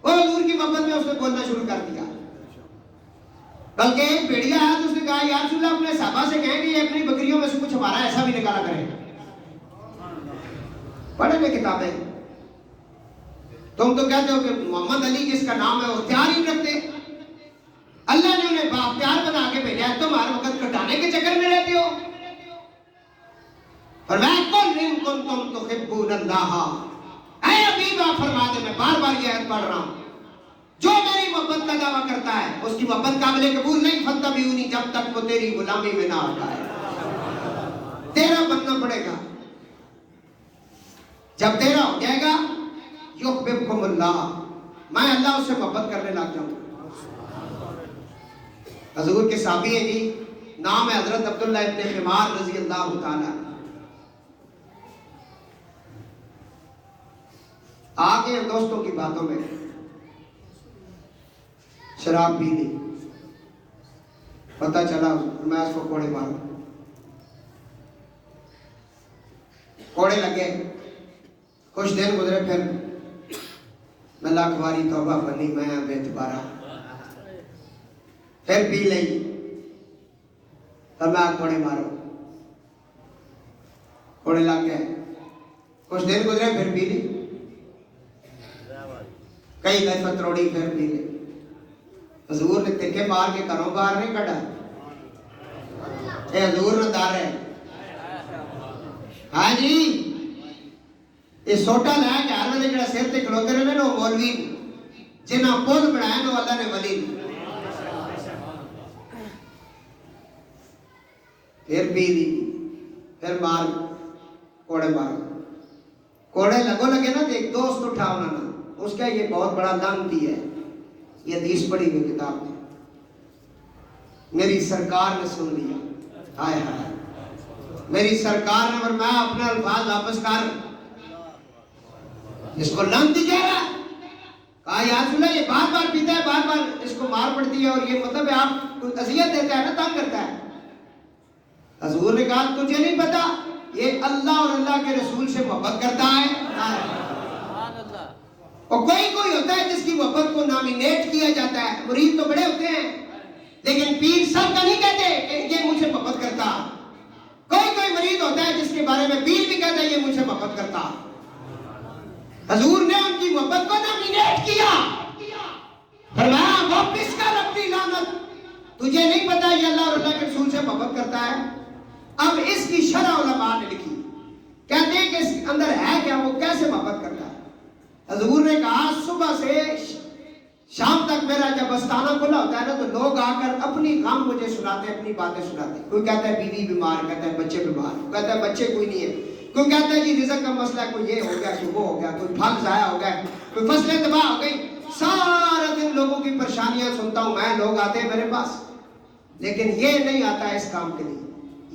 S1: وہ حضور کی محبت میں اس نے بولنا شروع کر دیا. بلکہ ایک بیڑیا ہے تو اس نے کہا یا رسول اللہ اپنے صحابہ سے کہیں کہ یہ اپنی بکریوں میں سے کچھ ہمارا ایسا بھی نکالا کریں. پڑھے میں کتابیں، تم تو کہتے ہو کہ محمد علی جس کا نام ہے وہ اختیار ہی رکھتے. اللہ نے انہیں باختیار بنا کے بھیجا ہے، تم ہر وقت کٹانے کے چکر میں رہتے ہو. فرمایا قُلْ إِن كُنتُمْ تُحِبُّونَ اللَّهَ، اے حبیب آپ فرما دے، میں بار بار یہ آیت پڑھ رہا ہوں، جو میری محبت کا دعویٰ کرتا ہے اس کی محبت قابل قبول نہیں. فَاتَّبِعُونِی، جب تک وہ تیری غلامی میں نہ آ جائے. تیرا بننا پڑے گا. جب تیرا ہو جائے گا یحببکم اللہ، میں اللہ اس سے محبت کرنے لگ جاؤں. حضور کے صحابی ہیں جی، نام ہے حضرت عبداللہ ابن خمار رضی اللہ تعالیٰ. آگے ہیں دوستوں کی باتوں میں، شراب پی لی، پتہ چلا میں اس کو کوڑے ماروں. کوڑے لگے، کچھ دن گزرے، پھر میں لاکھ باری توبہ بنی، میں بے دوبارہ پھر پی لئی، میں کوڑے مارو، کوڑے لگ گئے، کچھ دن گزرے پھر پی لی، کئی دفعہ تروڑی پھر پی لی۔ حضور نے تکے مار کے گھروں باہر نہیں کٹا، اے حضور نے دار ہے، ہاں جی، یہ سوٹا لے کے ہر ویلے جڑا سر تے کھڑوتے رہے نا، وہ مولوی جنہاں پل بنایا نا اللہ نے ولی، پھر پی لی، پھر مار کوڑے مار، کوڑے لگو لگے نا، تو ایک دوست اٹھا انہوں نے، اس کا یہ بہت بڑا لعنتی ہے، یہ حدیث پڑھی ہوئی کتاب میں، میری سرکار نے سن لیا، ہائے ہائے، میری سرکار نے فرمایا اپنے الفاظ واپس کر، اس کو لعنتی کہہ رہا ہے، کہا یا رسول اللہ یہ بار بار پیتا ہے، بار بار اس کو مار پڑتی ہے، اور یہ مطلب ہے آپ کو اذیت دیتا ہے نا، تنگ کرتا ہے۔ حضور نے کہا تجھے نہیں پتا یہ اللہ اور اللہ کے رسول سے محبت کرتا ہے، اور کوئی ہوتا ہے جس کی محبت کو نامینیٹ کیا جاتا ہے، مرید تو بڑے ہوتے ہیں لیکن پیر سب کا نہیں کہتے کہ یہ مجھ سے محبت کرتا، کوئی مرید ہوتا ہے جس کے بارے میں پیر بھی کہتا ہے یہ مجھ سے محبت کرتا۔ حضور نے ان کی محبت کو نامینیٹ کیا، فرمایا واپس کر اپنی لعنت، تجھے نہیں پتا یہ اللہ اور اللہ کے رسول سے محبت کرتا ہے۔ اب اس کی شرح علماء نے لکھی، کہتے ہیں کہ اس اندر ہے کیا، وہ کیسے محبت کرتا ہے۔ حضور نے کہا صبح سے شام تک میرا جب استانہ کھلا ہوتا ہے نا، تو لوگ آ کر اپنی غم مجھے سناتے ہیں، اپنی باتیں سناتے ہیں، کوئی کہتا ہے بیوی بیمار، کہتا ہے بچے بیمار، کہتا ہے بچے کوئی نہیں ہے، کوئی کہتا ہے جی رزق کا مسئلہ ہے، کوئی یہ ہو گیا، کوئی وہ ہو گیا، کوئی پھل ضائع ہو گیا، کوئی فصلیں تباہ ہو گئی، سارا دن لوگوں کی پریشانیاں سنتا ہوں میں، لوگ آتے ہیں میرے پاس، لیکن یہ نہیں آتا ہے اس کام کے لیے،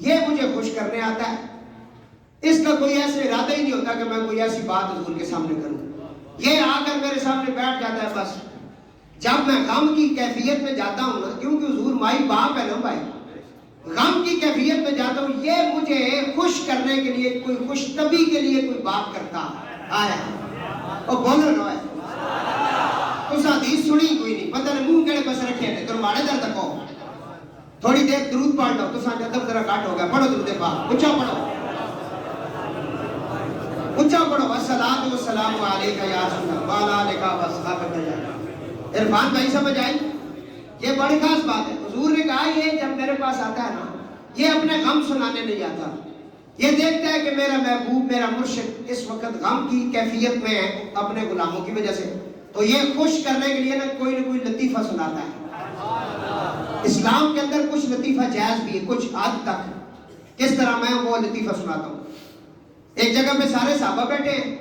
S1: یہ مجھے خوش کرنے آتا ہے، اس کا کوئی ایسے ارادہ ہی نہیں ہوتا کہ میں کوئی ایسی بات حضور کے سامنے کروں، یہ آ کر میرے سامنے بیٹھ جاتا ہے بس۔ جب میں غم کی کیفیت میں جاتا ہوں نا، کیونکہ حضور مائی باپ ہے نا بھائی، غم کی کیفیت میں جاتا ہوں، یہ مجھے خوش کرنے کے لیے، کوئی خوش طبی کے لیے کوئی بات کرتا آیا، اور بولو نا ہے تو حدیث سنی کوئی نہیں، پتہ نہیں منہ کڑے بس رکھے ہیں، تو ماڑے در تک ہو تھوڑی دیر درود پڑھ لو، تو ساتھ ادب ذرا کاٹ ہو گیا، پڑھو درود پاک، اچھا پڑھو، اچھا پڑھو، الصلاۃ والسلام علیک یا رسول اللہ وعلی آلک واصحابک یا عرفان بھائی سمجھ آئی؟ یہ بڑی خاص بات ہے۔ حضور نے کہا یہ جب میرے پاس آتا ہے نا، یہ اپنے غم سنانے نہیں آتا، یہ دیکھتا ہے کہ میرا محبوب، میرا مرشد اس وقت غم کی کیفیت میں ہے اپنے غلاموں کی وجہ سے، تو یہ خوش کرنے کے لیے نا کوئی لطیفہ سناتا ہے۔ اسلام کے اندر کچھ لطیفہ جائز بھی ہے، کچھ حد تک، کس طرح میں وہ لطیفہ سناتا ہوں۔ ایک جگہ پہ سارے صحابہ بیٹھے ہیں،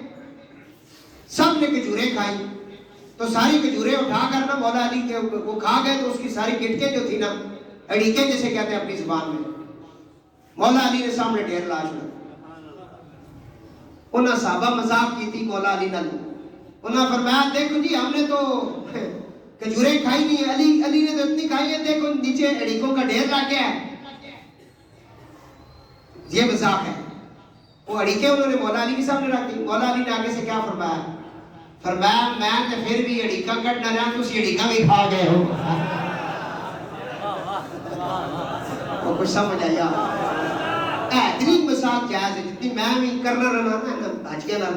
S1: سب نے کھجوریں کھائی، تو ساری کھجوریں اٹھا کر نا مولا علی کے وہ کھا گئے، تو اس کی ساری گٹکیں جو تھی نا، اڑیکیں جسے کہتے ہیں اپنی زبان میں، مولا علی نے سامنے ڈھیر لا چھوڑا۔ انہاں صحابہ مذاق کی تھی مولا علی نے، انہاں فرمایا دیکھو جی ہم نے تو کھجوریں کھائی نہیں، علی نے تو اتنی کھائی ہے، دیکھو نیچے اڑیکوں کا ڈھیر لگ گیا ہے، یہ مذاق ہے۔ وہ اڑیکیں انہوں نے مولا علی کے سامنے رکھ دی، مولا علی نے آگے سے کیا فرمایا؟ فرمایا میں تو پھر بھی اڑیکا کٹنا رہا، تسی اڑیکا بھی کھا گئے ہو۔ وہ کچھ سمجھ آیا؟ اتنی مساق جائز ہے جتنی میں بھی کرنا رہنا نا، بھج کے نہ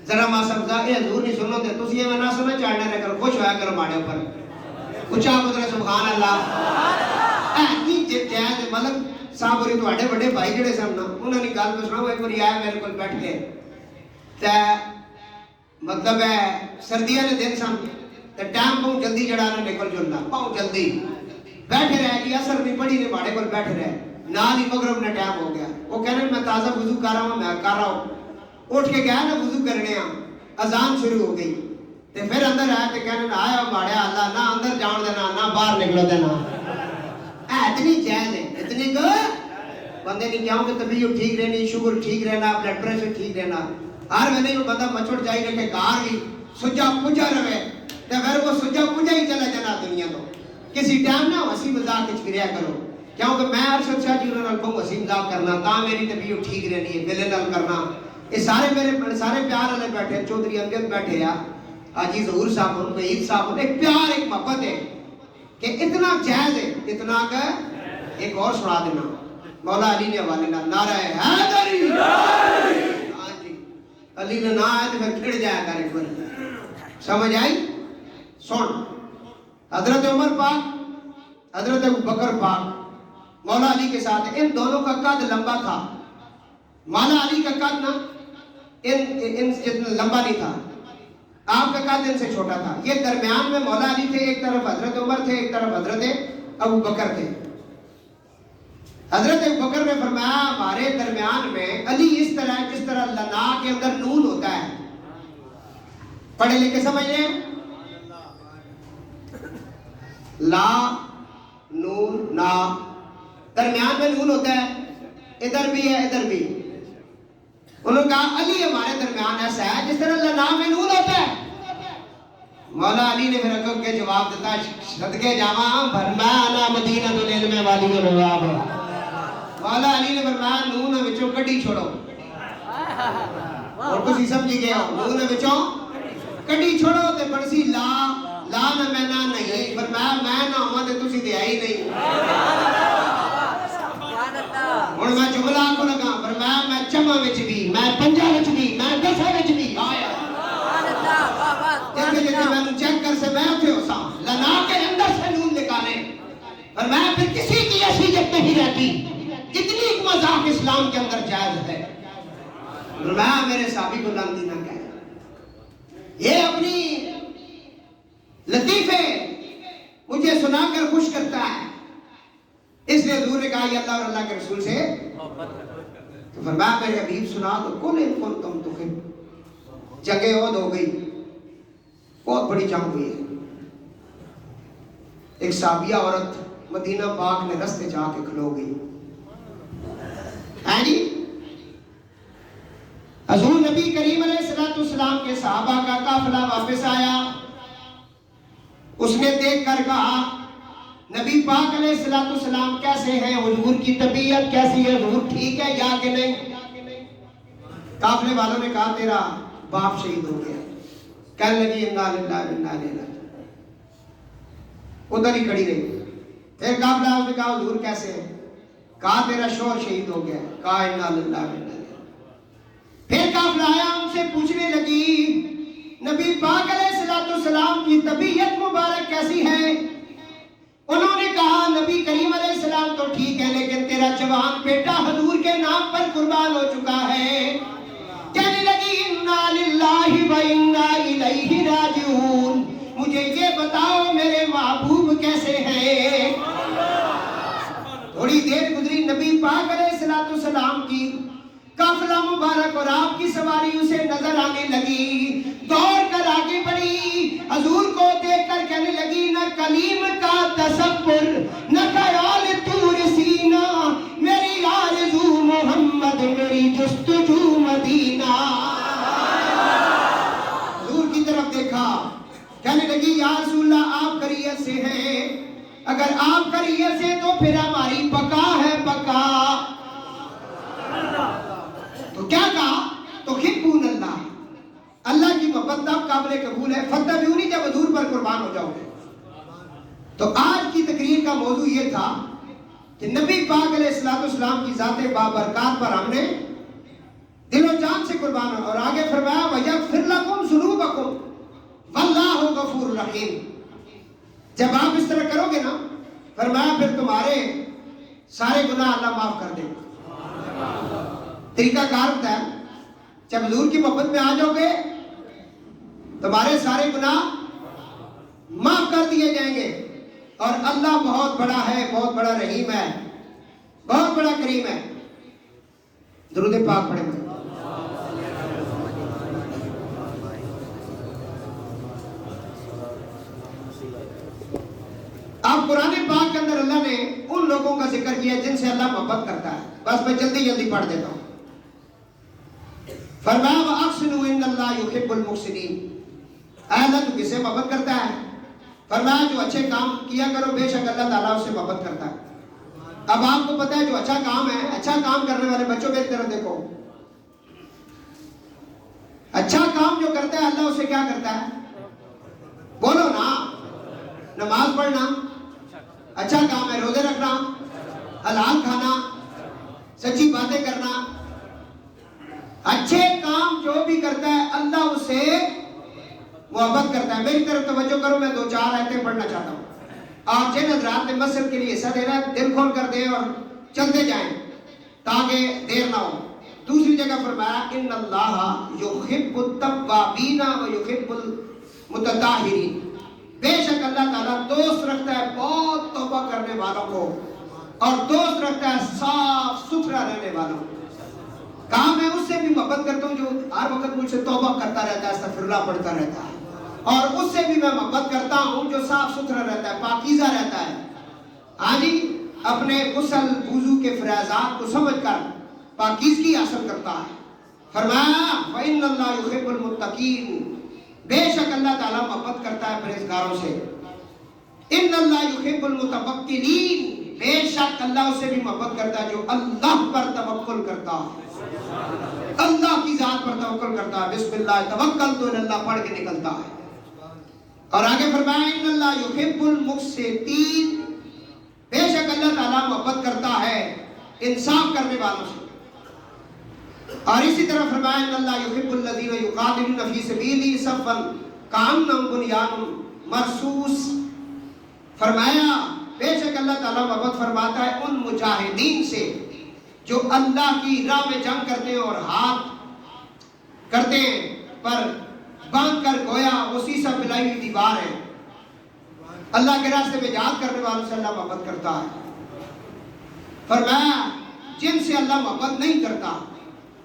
S1: ذرا ما سمجھا اے حضور نہیں سنو تے تسی میں نہ سمجھ چاڑنا نہ کرو، خوش ہویا کرو ماڑے اوپر، اچھا بولو سبحان اللہ۔ اتنی جائز ہے، مطلب صاحب ہوری تواڈے بڑے بھائی جڑے سن نا، انہاں دی گل میں سناؤ، ایک بار آیا میرے کول بیٹھ کے، تے مطلب ہے سردیاں نے دن سن تے ٹائم بہت جلدی جڑا نا نکل جلدا، بہت جلدی بیٹھے رہے جی، اثر نہیں پڑھی نے ماڑے کول بیٹھے رہے، نال ہی مغرب نے ٹائم ہو گیا، وہ کہنے میں تازہ وضو کر رہا ہوں، میں کر رہا ہوں، اٹھ کے گیا نا وضو کرنے ہاں، اذان شروع ہو گئی، تے پھر اندر آیا تے کہنے آیا ماڑے اللہ نہ اندر جان دینا نہ باہر نکلو دینا۔ اتنی جائز ہے، اتنی کہ بندے کی کیوں کہ طبیعت ٹھیک رہنی، شوگر ٹھیک رہنا، بلڈ پریشر ٹھیک رہنا، ہر ویلے وہ بندہ مچھڑ جائی رکھے کار بھی سجا پوجا رہے، تے پھر وہ سجا پوجا ہی چلا جانا دنیا تو، کسی ٹائم نہ ہنسی مذاق وچ گریا کرو، کیونکہ میں ارشد شاہ جی انہوں نے بہت وسیم مذاق کرنا تا میری طبیعت ٹھیک رہنی ہے میرے نال کرنا یہ سارے میرے سارے پیار والے بیٹھے چودھری امجد بیٹھے ہیں حاجی ظہور صاحب وحید صاحب ایک پیار ایک محبت ہے کہ اتنا جائز ہے اتنا کہ ایک اور سنا دینا مولا علی نے حوالے نعرہ حیدری ہاں جی علی نے نہ آئے تو پھر کھڑ جایا کر ایک بار سمجھ آئی سن حضرت عمر پاک حضرت ابو بکر پاک مولا علی کے ساتھ ان دونوں کا قد لمبا تھا مولا علی کا قد نا ان جتنا لمبا نہیں تھا آپ کا قد ان سے چھوٹا تھا یہ درمیان میں مولا علی تھے ایک طرف حضرت عمر تھے ایک طرف حضرت ابو بکر تھے حضرت ابو بکر نے فرمایا ہمارے درمیان میں علی اس طرح جس طرح لنا کے اندر نون ہوتا ہے پڑھے لکھے سمجھ لیں لا نون نا درمیان میں نون ہوتا ہے ادھر بھی ہے ادھر بھی انہوں نے کہا علی ہمارے درمیان ایسا ہے جس طرح لنا میں نون ہوتا ہے مولا علی نے پھر اگوں کے جواب دیتا صدقے جاواں فرمایا مدینہ العلم والی الرواب مولا علی نے فرمایا نون وچوں کڈی چھوڑو اور تسی سمجھ گئے ہو نون وچوں کڈی چھوڑو تے پڑسی لا لا نہ میں نہ نہیں فرمایا میں نہ ہوں تے تسی تے آئی نہیں ہن میں جملہ کو لگا فرمایا میں چما وچ بھی میں پنجا وچ بھی میں دسا وچ بھی آیا جیسے جیسے میں نے چیک کر سے میں اٹھے ہو سا لنا کے اندر سے نون نکالے فرمایا پھر کسی کی حیثیت نہیں رہتی اتنی ایک مذاق اسلام کے اندر جائز ہے فرمایا میرے صحابی کو لانتی نہ کہے یہ اپنی لطیفے مجھے سنا کر خوش کرتا ہے اس لیے حضور نے کہا یہ اللہ اور اللہ کے رسول سے تو فرمایا میرے حبیب سنا تو کل ان کن تم تخب جنگ احد ہو گئی بہت بڑی جنگ ہوئی ہے ایک صحابیہ عورت مدینہ پاک میں رستے جا کے کھلو گئی ہے جی حضور نبی کریم علیہ السلام کے صحابہ کا قافلہ واپس آیا اس نے دیکھ کر کہا نبی پاک علیہ السلام کیسے ہیں حضور کی طبیعت کیسی ہے حضور ٹھیک ہے یا کہ نہیں قافلے والوں نے کہا تیرا باپ شہید ہو گیا کہنے لگی انا للہ و انا الیہ راجعون ادھر ہی کھڑی رہی پھر قافلہ اس نے کہا حضور کیسے ہیں کہا تیرا شوہر شہید ہو گیا کہا انا للہ و انا الیہ راجعون پھر قافلہ آیا ان سے پوچھنے لگی نبی پاک علیہ السلام کی طبیعت مبارک کیسی ہے انہوں نے کہا نبی کریم علیہ السلام تو ٹھیک ہے لیکن تیرا جوان بیٹا حضور کے نام پر قربان ہو چکا ہے کہنے لگی انا للہ و انا الیہ راجعون مجھے یہ بتاؤ میرے محبوب کیسے ہیں تھوڑی دیر گزری نبی پاک علیہ السلام کی قافلہ مبارک اور آپ کی سواری اسے نظر آنے لگی دوڑ کر آگے بڑھی حضور کو دیکھ کر کہنے لگی نہ کلیم کا تصور نہ خیال طور سینہ میری آرزو محمد میری جستجو مدینہ حضور کی طرف دیکھا کہنے لگی یا رسول اللہ آپ قریت سے ہیں اگر آپ قریت سے تو پھر ہماری بقا ہے بقا تو کیا کہا تو خبون اللہ اللہ کی محبت تب قابل قبول ہے فتبعونی جب حضور پر قربان ہو جاؤ گے تو آج کی تقریر کا موضوع یہ تھا کہ نبی پاک علیہ السلام کی ذات بابرکات پر ہم نے دل و جان سے قربان ہو اور آگے فرمایا وَيَغْفِرْ لَكُمْ ذُنُوبَكُمْ وَاللَّهُ غَفُورٌ رَحِيمٌ جب آپ اس طرح کرو گے نا فرمایا پھر تمہارے سارے گناہ اللہ معاف کر دے طریقہ کار ہوتا ہے جب حضور کی محبت میں آ جاؤ گے تمہارے سارے گناہ معاف کر دیے جائیں گے اور اللہ بہت بڑا ہے بہت بڑا رحیم ہے بہت بڑا کریم ہے درود پاک پڑھیں گے اب قرآن پاک کے اندر اللہ نے ان لوگوں کا ذکر کیا جن سے اللہ محبت کرتا ہے بس میں جلدی پڑھ دیتا ہوں فرمایا وَأَحْسِنُوا إِنَّ اللَّهَ يُحِبُّ الْمُحْسِنِينَ اے اللہ تو کس سے محبت کرتا ہے فرمایا جو اچھے کام کیا کرو بے شک اللہ تعالیٰ اس سے محبت کرتا ہے اب آپ کو پتا ہے جو اچھا کام ہے، اچھا کام کرنے والے بچوں میری طرف دیکھو، اچھا کام جو کرتا ہے اللہ اسے کیا کرتا ہے؟ بولو نا، نماز پڑھنا اچھا کام ہے، روزے رکھنا، حلال کھانا، سچی باتیں کرنا، اچھے کام جو بھی کرتا ہے اللہ اسے محبت کرتا ہے۔ میری طرف توجہ کرو، میں 2-4 آیتیں پڑھنا چاہتا ہوں۔ آپ جن حضرات نے مسجد کے لیے حصہ دینا ہے دل کھول کر دیں اور چلتے جائیں تاکہ دیر نہ ہو۔ دوسری جگہ فرمایا ان اللہ یحب التوابین و یحب المتطہرین، بے شک اللہ تعالیٰ دوست رکھتا ہے بہت توبہ کرنے والوں کو اور دوست رکھتا ہے صاف ستھرا رہنے والوں کو۔ کہا میں اس سے بھی محبت کرتا ہوں جو ہر وقت مجھ سے توبہ کرتا رہتا ہے، استغفر اللہ پڑھتا رہتا ہے، اور اس سے بھی میں محبت کرتا ہوں جو صاف ستھرا رہتا ہے، پاکیزہ رہتا ہے۔ ہاں جی، اپنے غسل وضو کے فرائضات کو سمجھ کر پاکیزگی حاصل کرتا ہے۔ فرمایا وَإِنَّ اللَّهَ يُحِبُّ الْمُتَّقِينَ، بے شک اللہ تعالیٰ محبت کرتا ہے پرہیزگاروں سے۔ إِنَّ اللَّهَ يُحِبُّ الْمُتَوَكِّلِينَ، بے شک اللہ اس سے بھی محبت کرتا ہے جو اللہ پر توکل کرتا ہے، اللہ کی ذات پر توکل کرتا ہے، بسم اللہ توکلت علی اللہ پڑھ کے نکلتا ہے۔ اور آگے فرمایا ان اللہ یحب المقسطین، بے شک اللہ تعالیٰ محبت کرتا ہے انصاف کرنے والوں سے۔ اور اسی طرح فرمایا ان اللہ یحب الذین یقاتلون فی سبیلہ صفا کأنہم بنیان مرصوص، فرمایا بے شک اللہ تعالیٰ محبت فرماتا ہے ان مجاہدین سے جو اللہ کی راہ میں جنگ کرتے ہیں اور ہاتھ کرتے ہیں پر باندھ کر گویا وہ سیسا پلائی ہوئی دیوار ہے۔ اللہ کے راستے میں جہاد کرنے والوں سے اللہ محبت کرتا ہے۔ فرمایا جن سے اللہ محبت نہیں کرتا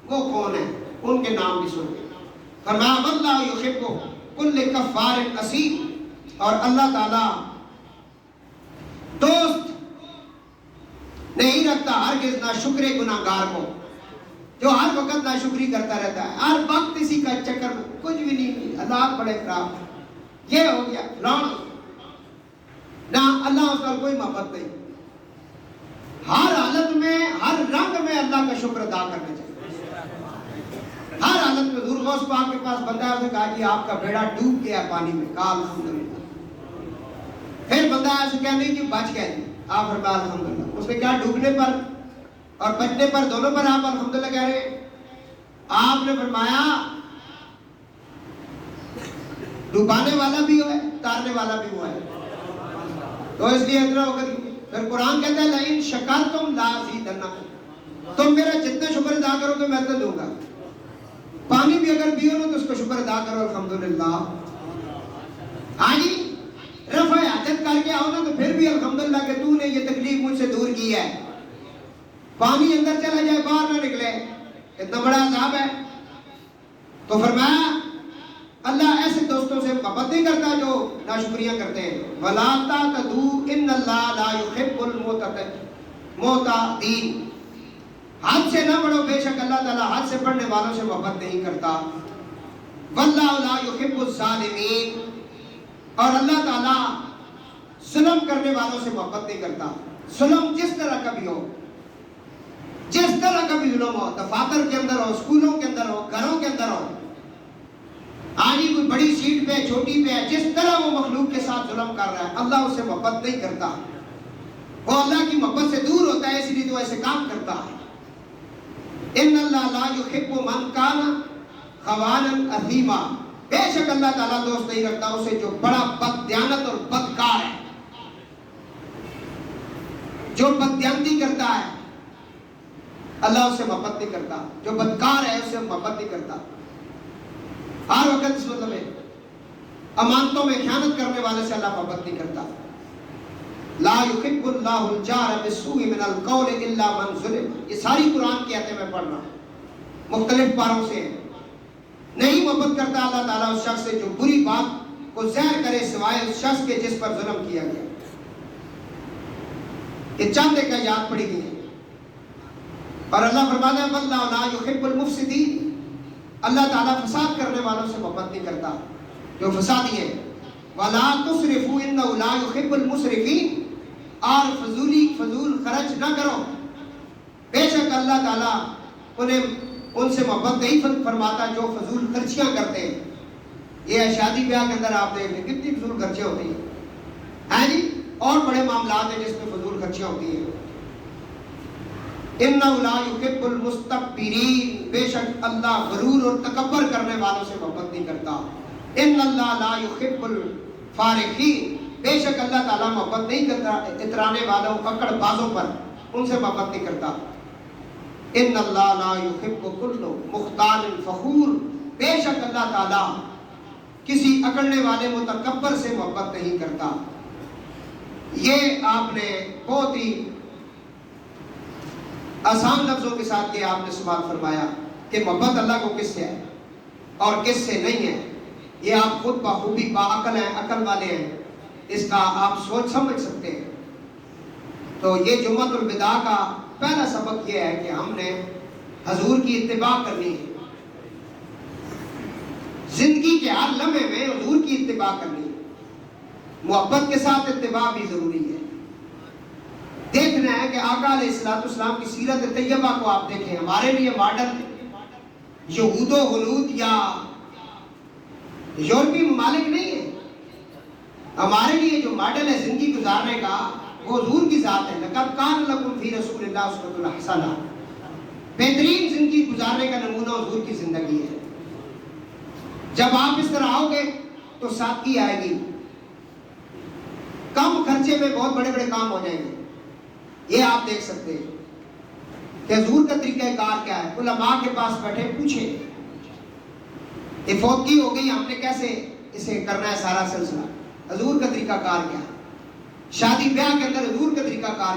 S1: وہ کون ہے، ان کے نام بھی سنو۔ فرمایا واللہ یحب کل کفار اثیم، اور اللہ تعالیٰ دوست نہیں رکھتا ہرگز ناشکر گناہگار کو، جو ہر وقت ناشکری کرتا رہتا ہے، ہر وقت اسی کا چکر میں کچھ بھی نہیں، حالات بڑے خراب، یہ ہو گیا فلانا، نہ اللہ اس کا کوئی محبت نہیں۔ ہر حالت میں ہر رنگ میں اللہ کا شکر ادا کرنا چاہیے، ہر حالت میں۔ حضور غوث پاک کے پاس بندہ ہے، اسے کہا کہ آپ کا بیڑا ڈوب گیا پانی میں، کہا الحمدللہ۔ پھر بندہ ہے، اسے کہا نہیں کہ بچ گیا جی، آپ فرمایا الحمدللہ۔ اس نے کہا ڈوبنے پر اور بچنے پر دونوں پر آپ الحمدللہ کہہ رہے ہیں؟ آپ نے فرمایا ڈوبانے والا بھی ہوا ہے، تارنے والا بھی ہوا ہے، تو اس لیے اتنا وقت پھر قرآن کہتا ہے لَإِن شَكَرْتُمْ لَأَزِيدَنَّكُمْ، تم میرا جتنے شکر ادا کرو گے میں اتنا دوں گا۔ پانی بھی اگر پیو نا تو اس کو شکر ادا کرو الحمدللہ۔ ہاں جی، رفع حاجت کر کے آؤ نا تو پھر بھی الحمدللہ کہ تو نے یہ تکلیف مجھ سے دور کی ہے۔ پانی اندر چلا جائے باہر نہ نکلے، اتنا بڑا عذاب ہے۔ تو فرمایا اللہ ایسے دوستوں سے محبت نہیں کرتا جو ناشکریاں کرتے ہیں۔ وَلَا تَعْتَدُوا إِنَّ اللَّهَ لَا يُحِبُّ الْمُعْتَدِينَ، حد سے نہ بڑھو، بے شک اللہ تعالیٰ حد سے بڑھنے والوں سے محبت نہیں کرتا۔ وَاللَّهُ لَا يُحِبُّ الظَّالِمِينَ، اور اللہ تعالیٰ ظلم کرنے والوں سے محبت نہیں کرتا۔ ظلم جس طرح کا بھی ہو، جس طرح کا بھی ظلم ہو، دفاتر کے اندر ہو، اسکولوں کے اندر ہو، گھروں کے اندر ہو، آج کوئی بڑی سیٹ پہ چھوٹی پہ ہے، جس طرح وہ مخلوق کے ساتھ ظلم کر رہا ہے اللہ اس سے محبت نہیں کرتا، وہ اللہ کی محبت سے دور ہوتا ہے، اس لیے تو ایسے کام کرتا ہے۔ ان اللہ لا یحب من کان خوانا اثیما، بے شک اللہ تعالیٰ دوست نہیں رکھتا اسے جو بڑا بددیانت اور بدکار ہے، جو بددیانتی کرتا ہے اللہ اس سے محبت نہیں کرتا، جو بدکار ہے اس سے محبت نہیں کرتا۔ ہر وقت اس مطلب ہے امانتوں میں خیانت کرنے والے سے اللہ محبت نہیں کرتا۔ لا یحب اللہ الجار بالسوء من القول الا من ظلم، یہ ساری قرآن کی آیتیں میں پڑھ رہا ہوں، مختلف پاروں سے ہیں۔ نہیں محبت کرتا اللہ تعالیٰ اس شخص سے جو بری بات کو زہر کرے سوائے اس شخص کے جس پر ظلم کیا گیا۔ یہ چند ایک آیات پڑھی گئی ہیں، اور اللہ فرماتا ہے واللہ لا یحب المفسدین، اللہ تعالیٰ فساد کرنے والوں سے محبت نہیں کرتا جو فسادی ہیں۔ وَلَا تُسْرِفُوا إِنَّهُ لَا يُحِبُّ الْمُسْرِفِينَ، اور فضول خرچ نہ کرو. بے شک اللہ تعالیٰ ان سے محبت نہیں فرماتا جو فضول خرچیاں کرتے ہیں. یہ شادی بیاہ کے اندر آپ دیکھ لیں کتنی فضول خرچیاں ہوتی ہیں. ہاں جی، اور بڑے معاملات ہیں جس میں فضول خرچیاں ہوتی ہیں. اِنَّهُ لَا يُحِبُّ الْمُسْتَكْبِرِينَ، بے شک اللہ غرور اور تکبر کرنے والوں سے محبت نہیں کرتا. اِنَّ اللَّهَ لَا يُحِبُّ الْفَارِقِينَ، بے شک اللہ تعالیٰ محبت نہیں کرتا اترانے والوں اکڑ بازوں پر، ان سے محبت نہیں کرتا. اِنَّ اللَّهَ لَا يُحِبُّ كُلَّ مُخْتَالٍ فَخُورٍ، بے شک اللہ تعالیٰ کسی اکڑنے والے متکبر سے محبت نہیں کرتا. یہ آپ نے بہت ہی آسان لفظوں کے ساتھ یہ آپ نے سوال فرمایا کہ محبت اللہ کو کس سے ہے اور کس سے نہیں ہے. یہ آپ خود بخوبی باعقل ہیں، عقل والے ہیں، اس کا آپ سوچ سمجھ سکتے ہیں. تو یہ جمعۃ الوداع کا پہلا سبق یہ ہے کہ ہم نے حضور کی اتباع کرنی ہے. زندگی کے ہر لمحے میں حضور کی اتباع کرنی ہے. محبت کے ساتھ اتباع بھی ضروری ہے. دیکھنا ہے کہ آقا علیہ السلام کی سیرت طیبہ کو آپ دیکھیں. ہمارے لیے ماڈل یہود و غلود یا یورپی ممالک نہیں ہے. ہمارے لیے جو ماڈل ہے زندگی گزارنے کا وہ حضور کی ذات ہے. لَقَدْ كَانَ لَكُمْ فِي رَسُولِ اللَّهِ أُسْوَةٌ حَسَنَةٌ، بہترین زندگی گزارنے کا نمونہ حضور کی زندگی ہے. جب آپ اس طرح آؤ گے تو سادگی آئے گی. کم خرچے میں بہت بڑے بڑے کام ہو جائیں گے. یہ آپ دیکھ سکتے ہیں کہ حضور کا طریقہ کار کیا ہے. علماء کے پاس بیٹھے پوچھیں کہ فوتگی ہو گئی، ہم نے کیسے اسے کرنا ہے سارا سلسلہ. حضور کا طریقہ کار کیا ہے. شادی بیاہ کے اندر حضور کا طریقہ کار